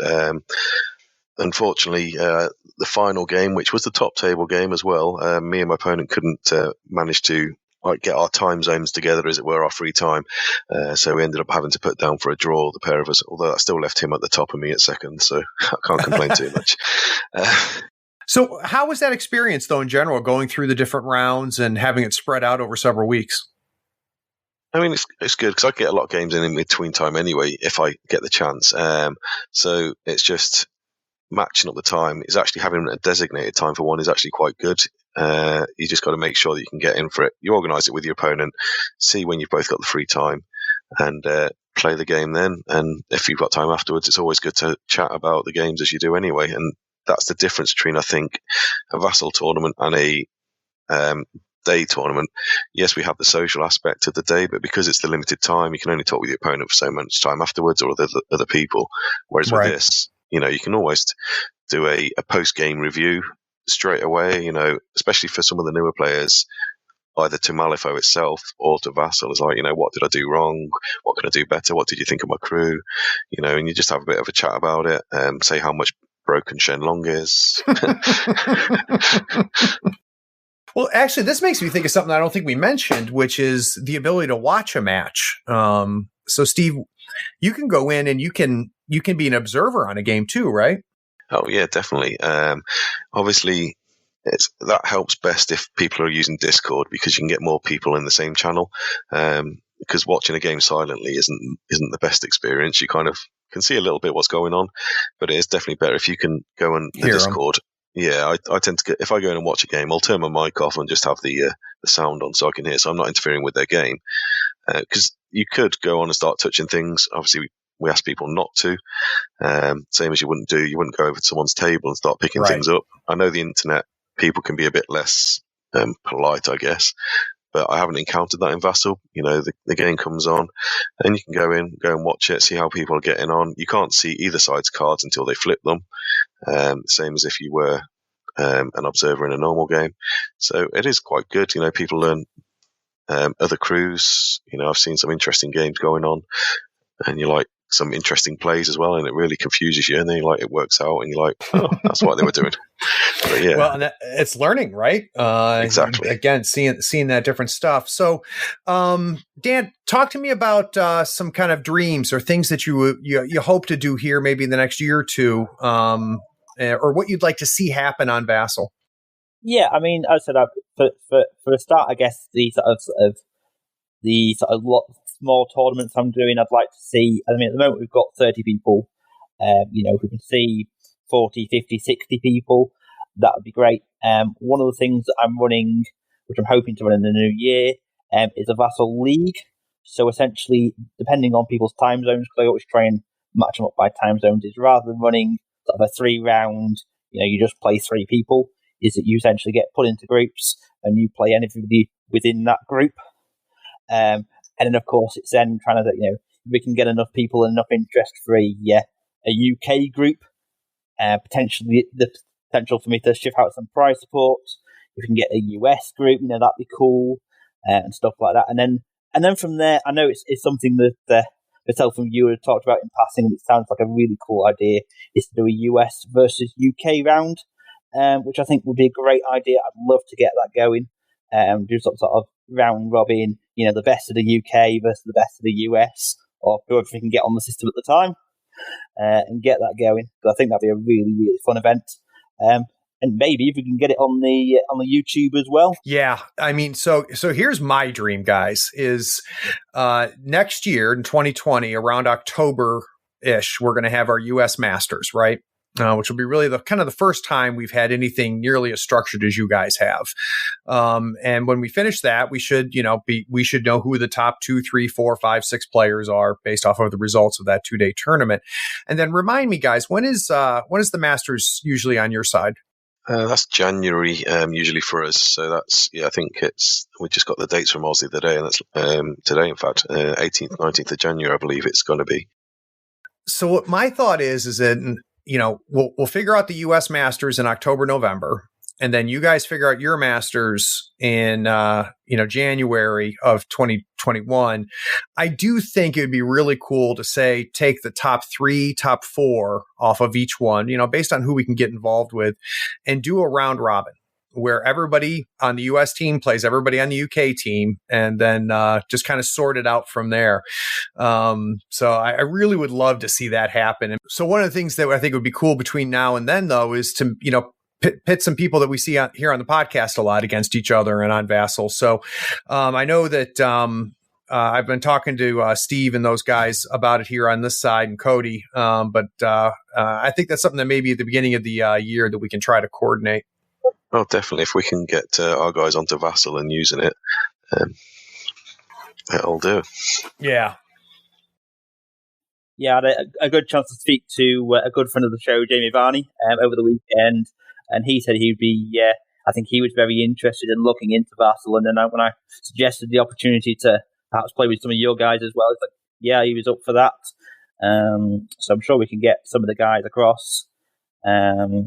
D: Unfortunately, the final game, which was the top table game as well, me and my opponent couldn't manage to get our time zones together, as it were, our free time. So we ended up having to put down for a draw, the pair of us, although that still left him at the top and me at second, so I can't complain too much.
B: So how was that experience, though, in general, going through the different rounds and having it spread out over several weeks?
D: I mean, it's good because I get a lot of games in between time anyway, if I get the chance. So it's just matching up the time. Is actually having a designated time for one is actually quite good. You just got to make sure that you can get in for it. You organise it with your opponent, see when you've both got the free time, and play the game then. And if you've got time afterwards, it's always good to chat about the games as you do anyway. And that's the difference between, I think, a Vassal tournament and a day tournament. Yes, we have the social aspect of the day, but because it's the limited time, you can only talk with your opponent for so much time afterwards, or other people. Whereas with this, you can always do a post-game review straight away, especially for some of the newer players, either to Malifaux itself or to Vassal. It's like, what did I do wrong? What can I do better? What did you think of my crew? And you just have a bit of a chat about it, say how much broken Shenlong is.
B: Well, actually, this makes me think of something I don't think we mentioned, which is the ability to watch a match. So, Steve, you can go in and you can be an observer on a game too, right?
D: Oh, yeah, definitely. Obviously, that helps best if people are using Discord, because you can get more people in the same channel. Because watching a game silently isn't the best experience. You kind of can see a little bit what's going on, but it is definitely better if you can go on the Discord. Yeah, I tend to if I go in and watch a game, I'll turn my mic off and just have the sound on so I can hear, so I'm not interfering with their game. Because you could go on and start touching things. Obviously, we ask people not to. Same as you wouldn't go over to someone's table and start picking things up. I know the internet people can be a bit less polite, I guess, but I haven't encountered that in Vassal. The game comes on and you can go and watch it, see how people are getting on. You can't see either side's cards until they flip them. Same as if you were an observer in a normal game. So it is quite good. People learn other crews. I've seen some interesting games going on, and you like some interesting plays as well, and it really confuses you, and then it works out, and you're like, oh, that's what they were doing. But yeah,
B: well, and it's learning, right?
D: Exactly.
B: Again, seeing that different stuff. So, Dan, talk to me about some kind of dreams or things that you hope to do here, maybe in the next year or two, or what you'd like to see happen on Vassal.
A: Yeah, I mean, as I said, for a start, I guess the small tournaments I'm doing, I'd like to see. I mean, at the moment we've got 30 people. If we can see 40, 50, 60 people, that would be great. One of the things that I'm running, which I'm hoping to run in the new year, is a Vassal League. So essentially, depending on people's time zones, because I always try and match them up by time zones, is rather than running sort of a 3-round, you just play 3 people, is that you essentially get put into groups and you play anybody within that group. And then, of course, it's then trying to, if we can get enough people and enough interest for a UK group, potentially the potential for me to shift out some prize support. If we can get a US group, that'd be cool, and stuff like that. And then from there, I know it's something that myself and you had talked about in passing, and it sounds like a really cool idea, is to do a US versus UK round, which I think would be a great idea. I'd love to get that going. Do some sort of round robin, the best of the UK versus the best of the US, or whoever we can get on the system at the time, and get that going. But I think that'd be a really, really fun event. And maybe if we can get it on the YouTube as well.
B: Yeah, I mean, so here's my dream, guys, is next year in 2020, around October-ish, we're going to have our US Masters, right? Which will be really the first time we've had anything nearly as structured as you guys have. And when we finish that, we should know who the top 2, 3, 4, 5, 6 players are based off of the results of that 2-day tournament. And then remind me, guys, when is the Masters usually on your side?
D: That's January, usually for us. So that's, I think we just got the dates from Oz the other day, and that's today, in fact, 18th, 19th of January, I believe it's going to be.
B: So what my thought is that, we'll figure out the U.S. Masters in October, November, and then you guys figure out your Masters in, January of 2021. I do think it would be really cool to say, take the top 3, top 4 off of each one, based on who we can get involved with, and do a round robin where everybody on the U.S. team plays everybody on the UK team, and then just kind of sort it out from there. So I really would love to see that happen. And so one of the things that I think would be cool between now and then, though, is to, pit some people that we see here on the podcast a lot against each other and on Vassal. So I know that I've been talking to Steve and those guys about it here on this side, and Cody. But I think that's something that maybe at the beginning of the year that we can try to coordinate.
D: Oh, definitely. If we can get our guys onto Vassal and using it, that'll do.
B: Yeah.
A: Yeah, I had a good chance to speak to a good friend of the show, Jamie Varney, over the weekend, and he said he'd be, I think he was very interested in looking into Vassal, and then when I suggested the opportunity to perhaps play with some of your guys as well, he's like, yeah, he was up for that. So I'm sure we can get some of the guys across.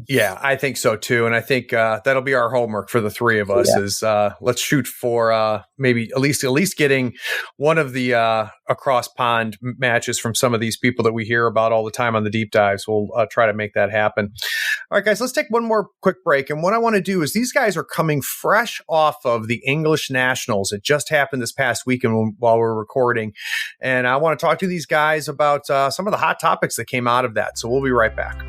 B: Yeah, I think so too, and I think that'll be our homework for the 3 of us. Is let's shoot for maybe at least getting one of the across pond matches from some of these people that we hear about all the time on the deep dives. We'll try to make that happen. All right, guys, let's take one more quick break. And what I want to do is these guys are coming fresh off of the English Nationals. It just happened this past weekend while we're recording, and I want to talk to these guys about some of the hot topics that came out of that. So we'll be right back.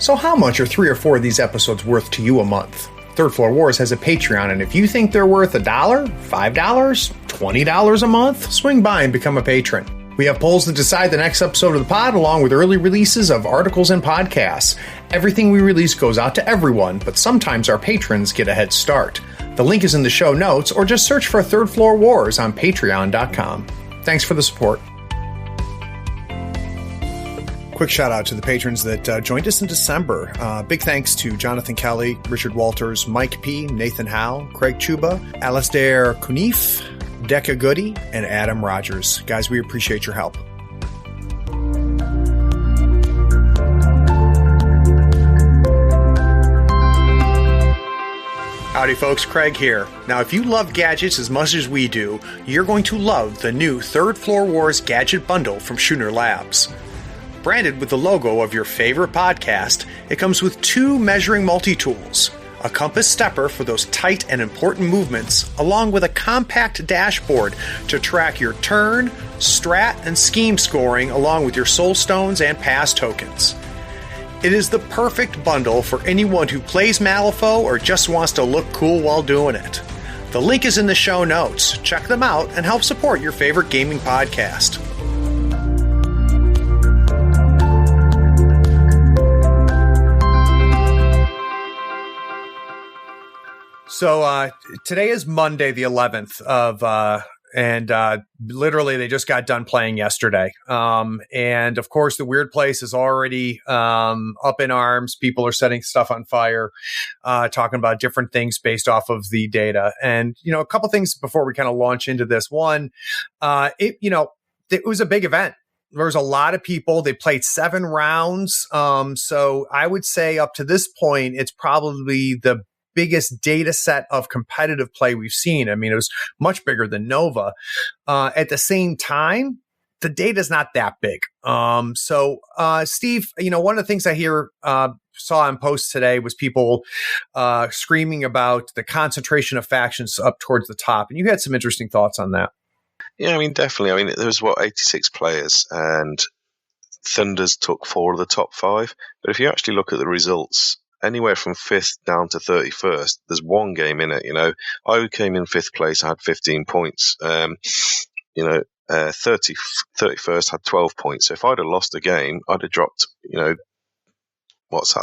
B: So how much are 3 or 4 of these episodes worth to you a month? Third Floor Wars has a Patreon, and if you think they're worth $1, $5, $20 a month, swing by and become a patron. We have polls that decide the next episode of the pod, along with early releases of articles and podcasts. Everything we release goes out to everyone, but sometimes our patrons get a head start. The link is in the show notes, or just search for Third Floor Wars on patreon.com. Thanks for the support. Quick shout out to the patrons that joined us in December. Big thanks to Jonathan Kelly, Richard Walters, Mike P., Nathan Howe, Craig Chuba, Alastair Kunif, Deca Goody, and Adam Rogers. Guys, we appreciate your help. Howdy folks, Craig here. Now if you love gadgets as much as we do, you're going to love the new Third Floor Wars Gadget Bundle from Schooner Labs. Branded with the logo of your favorite podcast, it comes with 2 measuring multi-tools, a compass stepper for those tight and important movements, along with a compact dashboard to track your turn, strat, and scheme scoring along with your soul stones and pass tokens. It is the perfect bundle for anyone who plays Malifaux or just wants to look cool while doing it. The link is in the show notes. Check them out and help support your favorite gaming podcast. So today is Monday, the 11th and literally they just got done playing yesterday. And of course, the Weird Place is already up in arms. People are setting stuff on fire, talking about different things based off of the data. And, you know, a couple things before we kind of launch into this. One, it was a big event. There was a lot of people. They played 7 rounds. So I would say up to this point, it's probably the biggest data set of competitive play we've seen. I mean, it was much bigger than Nova. At the same time, the data's not that big. So Steve, you know, one of the things I saw on posts today was people screaming about the concentration of factions up towards the top. And you had some interesting thoughts on that.
D: Yeah, I mean, definitely. I mean, there was 86 players, and Thunders took 4 of the top 5. But if you actually look at the results, anywhere from 5th down to 31st, there's one game in it. You know, I came in 5th place. I had 15 points. 31st had 12 points. So if I'd have lost a game, I'd have dropped,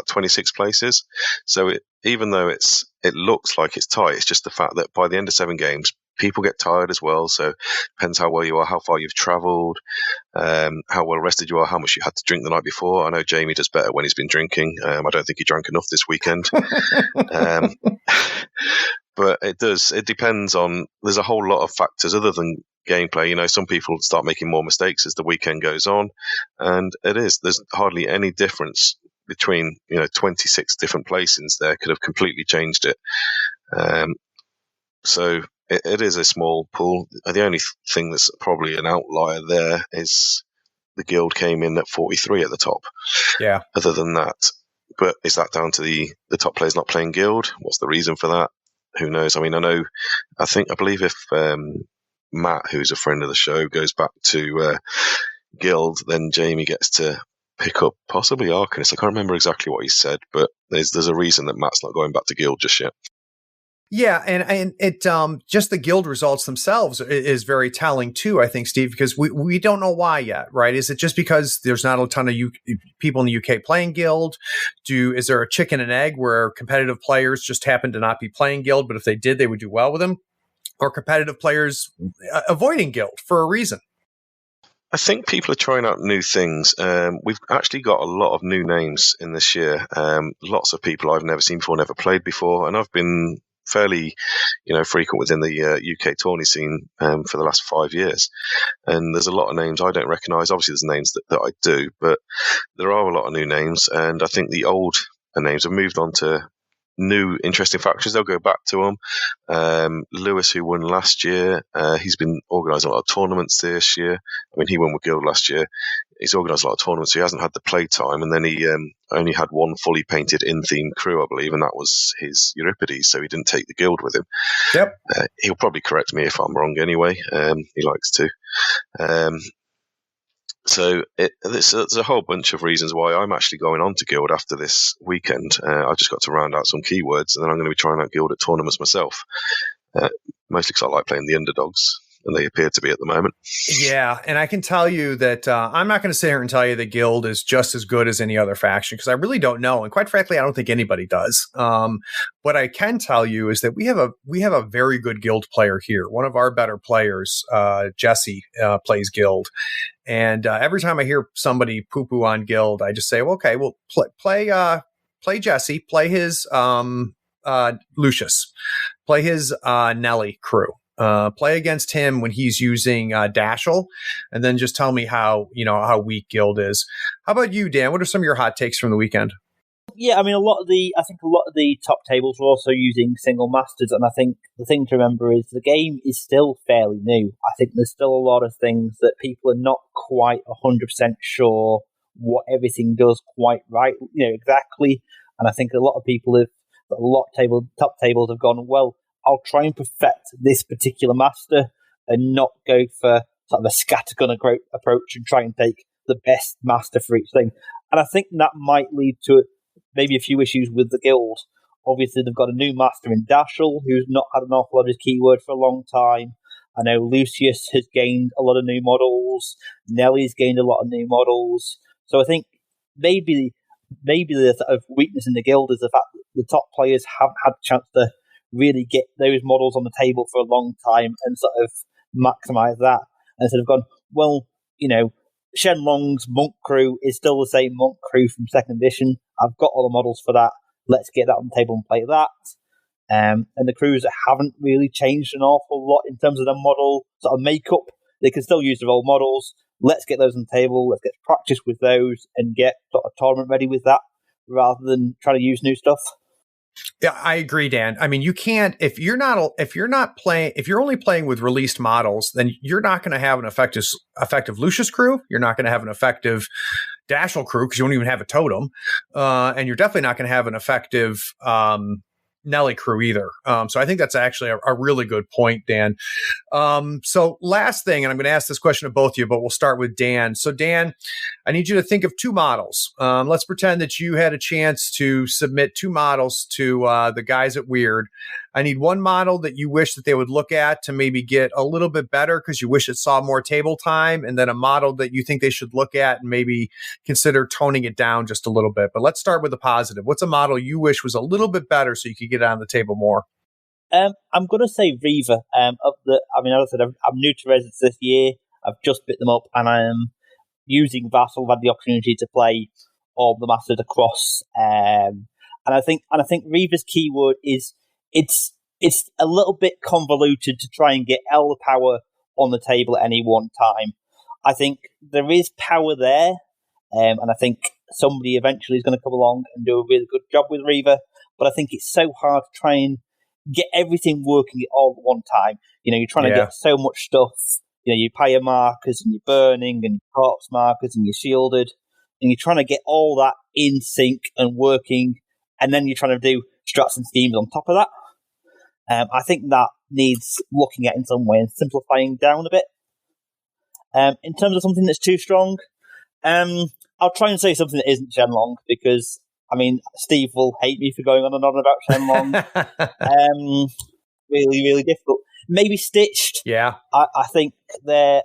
D: 26 places. So even though it looks like it's tight, it's just the fact that by the end of 7 games, people get tired as well. So depends how well you are, how far you've travelled, how well rested you are, how much you had to drink the night before. I know Jamie does better when he's been drinking. I don't think he drank enough this weekend. But it depends on, there's a whole lot of factors other than gameplay. You know, some people start making more mistakes as the weekend goes on. And there's hardly any difference between, 26 different placings there could have completely changed it. So it is a small pool. The only thing that's probably an outlier there is the guild came in at 43 at the top.
B: Yeah.
D: Other than that, but is that down to the top players not playing guild? What's the reason for that? Who knows? I mean, I believe if Matt, who's a friend of the show, goes back to guild, then Jamie gets to pick up possibly Arcanist. I can't remember exactly what he said, but there's a reason that Matt's not going back to guild just yet.
B: Yeah, and it just the guild results themselves is very telling too, I think, Steve, because we don't know why yet, right? Is it just because there's not a ton of people in the UK playing guild? Is there a chicken and egg where competitive players just happen to not be playing guild, but if they did, they would do well with them? Or competitive players avoiding guild for a reason?
D: I think people are trying out new things. We've actually got a lot of new names in this year. Lots of people I've never seen before, never played before, and I've been fairly, frequent within the UK tourney scene for the last 5 years. And there's a lot of names I don't recognise. Obviously, there's names that I do, but there are a lot of new names. And I think the old names have moved on to new, interesting factions. They'll go back to them. Lewis, who won last year, he's been organising a lot of tournaments this year. I mean, he won with Guild last year. He's organised a lot of tournaments, so he hasn't had the play time. And then he only had one fully painted in-theme crew, I believe, and that was his Euripides, so he didn't take the Guild with him.
B: Yep.
D: He'll probably correct me if I'm wrong anyway. He likes to. So there's a whole bunch of reasons why I'm actually going on to Guild after this weekend. I just got to round out some keywords, and then I'm going to be trying out Guild at tournaments myself. Mostly because I like playing the underdogs, and they appear to be at the moment. Yeah,
B: and I can tell you that I'm not going to sit here and tell you the Guild is just as good as any other faction, because I really don't know, and quite frankly, I don't think anybody does. What I can tell you is that we have a very good Guild player here. One of our better players, Jesse, plays Guild. And every time I hear somebody poo-poo on Guild, I just say, well, okay, well, play Jesse, play his Lucius, play his Nelly crew. Play against him when he's using Daschle, and then just tell me how weak Guild is. How about you, Dan? What are some of your hot takes from the weekend?
A: Yeah, I mean, I think a lot of the top tables are also using single masters, and I think the thing to remember is the game is still fairly new. I think there's still a lot of things that people are not quite 100% sure what everything does quite right, exactly. And I think a lot of people top tables have gone, well, I'll try and perfect this particular master and not go for sort of a scattergun approach and try and take the best master for each thing. And I think that might lead to maybe a few issues with the guild. Obviously, they've got a new master in Daschle, who's not had an awful lot of his keyword for a long time. I know Lucius has gained a lot of new models. Nelly's gained a lot of new models. So I think maybe the sort of weakness in the guild is the fact that the top players haven't had a chance to really get those models on the table for a long time and sort of maximize that. And instead of gone, well, Shenlong's monk crew is still the same monk crew from 2nd edition. I've got all the models for that. Let's get that on the table and play that. And the crews that haven't really changed an awful lot in terms of their model sort of makeup, they can still use their old models. Let's get those on the table. Let's get practice with those and get sort of tournament ready with that rather than trying to use new stuff.
B: Yeah, I agree, Dan. I mean, you can't if you're only playing with released models, then you're not going to have an effective Lucius crew. You're not going to have an effective Daschle crew because you don't even have a totem, and you're definitely not going to have an effective Nelly crew either. So I think that's actually a really good point, Dan. So last thing, and I'm going to ask this question of both of you, but we'll start with Dan. So Dan, I need you to think of 2 models. Let's pretend that you had a chance to submit 2 models to the guys at Weird. I need one model that you wish that they would look at to maybe get a little bit better because you wish it saw more table time, and then a model that you think they should look at and maybe consider toning it down just a little bit. But let's start with the positive. What's a model you wish was a little bit better so you could get it on the table more?
A: I'm going to say Reaver. As I said, I'm new to Residence this year. I've just bit them up, and I am using Vassal. I've had the opportunity to play all the masters across, and I think Reaver's keyword is it's a little bit convoluted to try and get Elder power on the table at any one time. I think there is power there, and I think somebody eventually is going to come along and do a really good job with Reaver. But I think it's so hard to try and get everything working all at one time. You're trying to get so much stuff. Your pyre markers and your burning and your corpse markers and your shielded, and you're trying to get all that in sync and working, and then you're trying to do strats and schemes on top of that. I think that needs looking at in some way and simplifying down a bit. In terms of something that's too strong, I'll try and say something that isn't Shenlong because, Steve will hate me for going on and on about Shenlong. Really, really difficult. Maybe Stitched.
B: Yeah.
A: I think the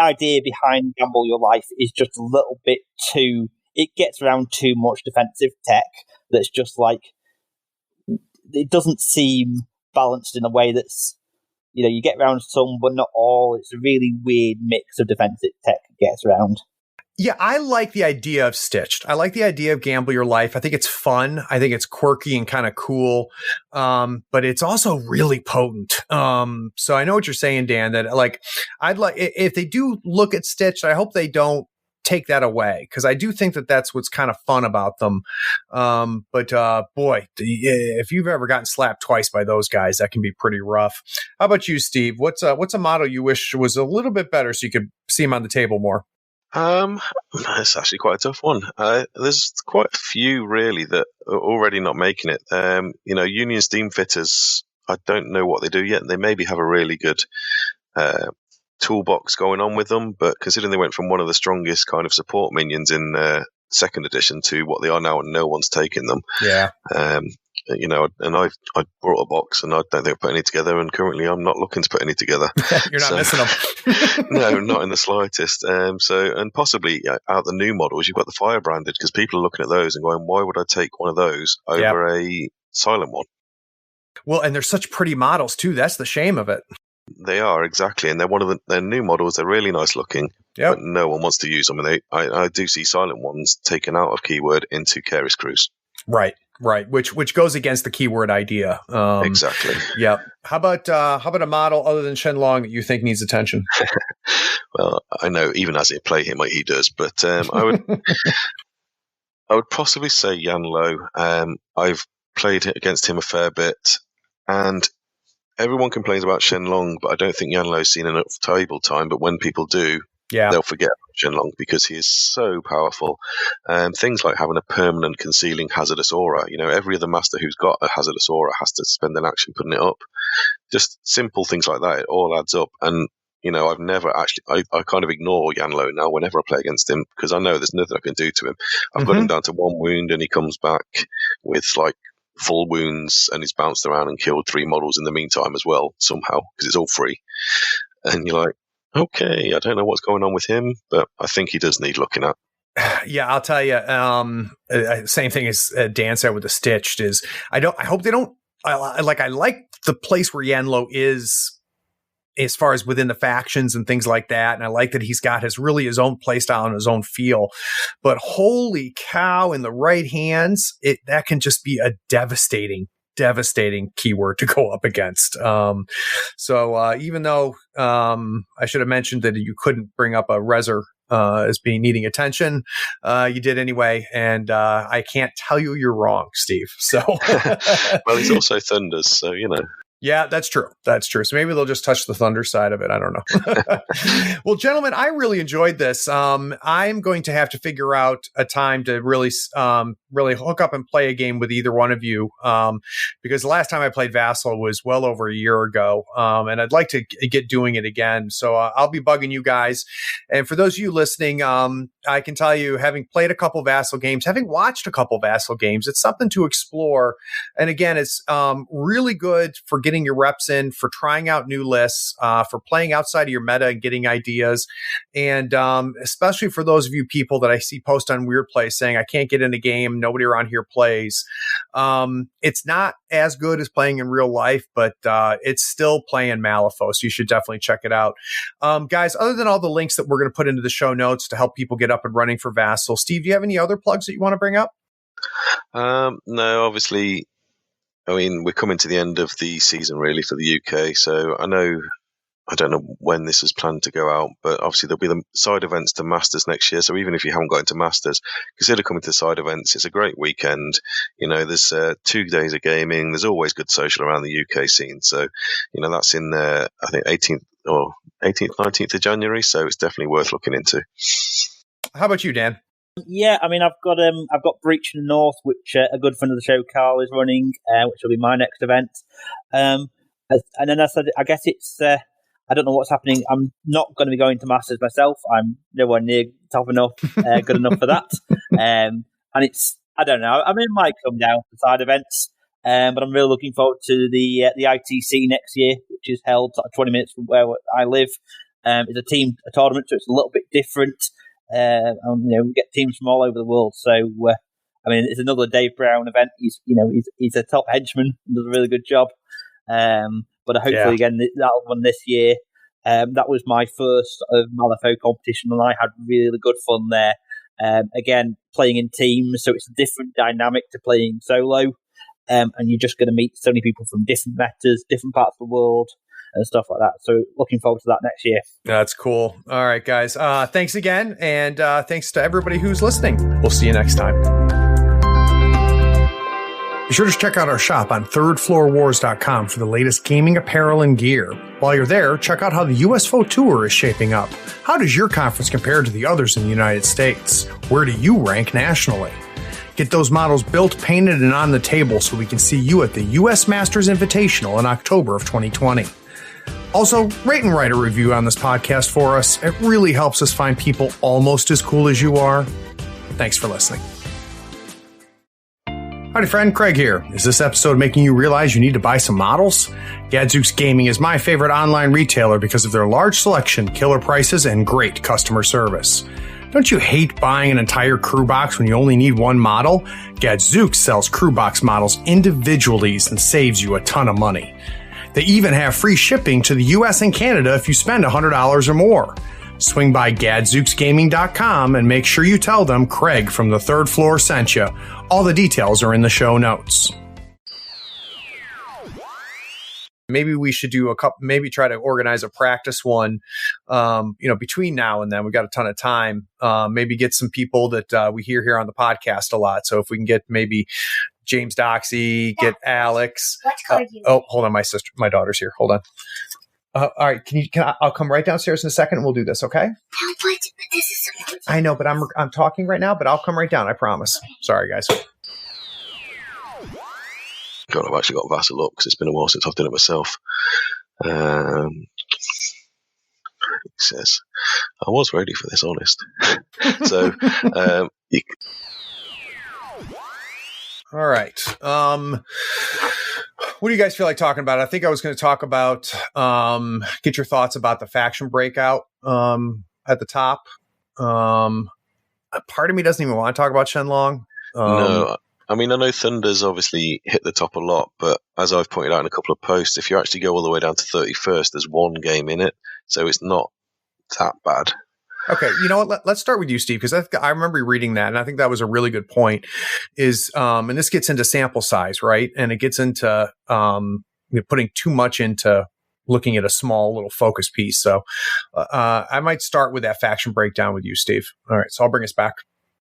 A: idea behind Gamble Your Life is just a little bit too. It gets around too much defensive tech. That's just like it doesn't seem balanced in a way that's you get around some but not all. It's a really weird mix of defensive tech that gets around.
B: Yeah, I like the idea of Stitched. I like the idea of Gamble Your Life. I think it's fun. I think it's quirky and kind of cool. But it's also really potent. So I know what you're saying, Dan, that I'd like, if they do look at Stitched, I hope they don't take that away because I do think that that's what's kind of fun about them. But boy, if you've ever gotten slapped twice by those guys, that can be pretty rough. How about you, Steve? What's a model you wish was a little bit better so you could see them on the table more?
D: It's actually quite a tough one. There's quite a few really that are already not making it. Union Steam Fitters, I don't know what they do yet. They maybe have a really good toolbox going on with them, but considering they went from one of the strongest kind of support minions in 2nd edition to what they are now and no one's taking them.
B: Yeah.
D: And I brought a box and I don't think I put any together, and currently I'm not looking to put any together.
B: You're not missing them.
D: No, not in the slightest. And possibly out the new models, you've got the Firebranded, because people are looking at those and going, why would I take one of those over a silent one? Well,
B: and they're such pretty models too. That's the shame of it.
D: They are, exactly. And they're one of their new models. They're really nice looking, but no one wants to use them. And I do see silent ones taken out of keyword into Careless Crews.
B: Right. Right, which goes against the keyword idea.
D: Exactly.
B: Yeah. How about a model other than Shenlong that you think needs attention?
D: Well, I know even as I play him, he does, but I would possibly say Yan Lo. I've played against him a fair bit, and everyone complains about Shenlong, but I don't think Yan Lo's seen enough table time. But when people do, they'll forget Shenlong because he is so powerful. Things like having a permanent concealing hazardous aura. Every other master who's got a hazardous aura has to spend an action putting it up. Just simple things like that. It all adds up. And, I've never actually, I kind of ignore Yan Lo now whenever I play against him because I know there's nothing I can do to him. I've got him down to 1 wound and he comes back with full wounds and he's bounced around and killed 3 models in the meantime as well, somehow, because it's all free. And you're like, okay, I don't know what's going on with him, but I think he does need looking at.
B: Yeah, I'll tell you. Same thing as Dan said with the Stitched is I hope they don't. I like the place where Yan Lo is as far as within the factions and things like that, and I like that he's got his own play style and his own feel. But holy cow, in the right hands, that can just be a devastating keyword to go up against. So even though I should have mentioned that you couldn't bring up a Rezer as needing attention, you did anyway, and I can't tell you you're wrong, Steve. So
D: well, he's also Thunders, so
B: Yeah, that's true. So maybe they'll just touch the Thunder side of it. I don't know. Well, gentlemen, I really enjoyed this. I'm going to have to figure out a time to really hook up and play a game with either one of you, because the last time I played Vassal was well over a year ago, and I'd like to get doing it again. So I'll be bugging you guys. And for those of you listening, I can tell you, having played a couple Vassal games, having watched a couple Vassal games, it's something to explore. And again, it's really good for getting your reps in, for trying out new lists, for playing outside of your meta and getting ideas. And especially for those of you people that I see post on Weird Play saying, I can't get in a game, nobody around here plays. It's not as good as playing in real life, but it's still playing Malifaux, so you should definitely check it out. Guys, other than all the links that we're going to put into the show notes to help people get up and running for Vassal, Steve, do you have any other plugs that you want to bring up?
D: No, obviously, we're coming to the end of the season really for the UK, so I don't know when this is planned to go out, but obviously there'll be the side events to Masters next year. So even if you haven't got into Masters, consider coming to the side events. It's a great weekend. There's 2 days of gaming. There's always good social around the UK scene. So, that's in I think 18th, 19th of January. So it's definitely worth looking into.
B: How about you, Dan?
A: Yeah, I've got Breach in the North, which a good friend of the show, Carl, is running, which will be my next event. And then I guess it's. I don't know what's happening. I'm not going to be going to Masters myself. I'm nowhere near top enough, good enough for that. And I don't know. I might come down to side events, but I'm really looking forward to the ITC next year, which is held 20 minutes from where I live. It's a tournament, so it's a little bit different. And, we get teams from all over the world. So, it's another Dave Brown event. He's a top henchman and does a really good job. But hopefully, again, that'll run this year. That was my first of Malifaux competition, and I had really good fun there. Again, playing in teams, so it's a different dynamic to playing solo. And you're just going to meet so many people from different metas, different parts of the world, and stuff like that. So looking forward to that next year.
B: That's cool. All right, guys. Thanks again, and thanks to everybody who's listening. We'll see you next time. Be sure to check out our shop on thirdfloorwars.com for the latest gaming apparel and gear. While you're there, check out how the USFO Tour is shaping up. How does your conference compare to the others in the United States? Where do you rank nationally? Get those models built, painted, and on the table so we can see you at the US Masters Invitational in October of 2020. Also, rate and write a review on this podcast for us. It really helps us find people almost as cool as you are. Thanks for listening. Howdy friend, Craig here. Is this episode making you realize you need to buy some models? Gadzooks Gaming is my favorite online retailer because of their large selection, killer prices, and great customer service. Don't you hate buying an entire crew box when you only need one model? Gadzooks sells crew box models individually and saves you a ton of money. They even have free shipping to the US and Canada if you spend $100 or more. Swing by gadzooksgaming.com and make sure you tell them Craig from the third floor sent you. All the details are in the show notes. Maybe we should do maybe try to organize a practice one, between now and then. We've got a ton of time. Maybe get some people that we hear here on the podcast a lot. So if we can get maybe James Doxey, get Alex. Hold on. My daughter's here. Hold on. All right. I'll come right downstairs in a second and we'll do this. Okay.
G: No, but this is important.
B: I know, but I'm talking right now, but I'll come right down. I promise. Okay. Sorry, guys.
D: God, I've actually got Vassal up because it's been a while since I've done it myself. It says, I was ready for this, honest. So,
B: all right. What do you guys feel like talking about? I think I was going to talk about, get your thoughts about the faction breakout at the top. Part of me doesn't even want to talk about Shenlong.
D: No. I mean, I know Thunder's obviously hit the top a lot, but as I've pointed out in a couple of posts, if you actually go all the way down to 31st, there's one game in it, so it's not that bad.
B: Okay, you know what? Let's start with you, Steve, because I remember reading that, and I think that was a really good point. And this gets into sample size, right? And it gets into putting too much into looking at a small little focus piece. So I might start with that faction breakdown with you, Steve. All right, so I'll bring us back.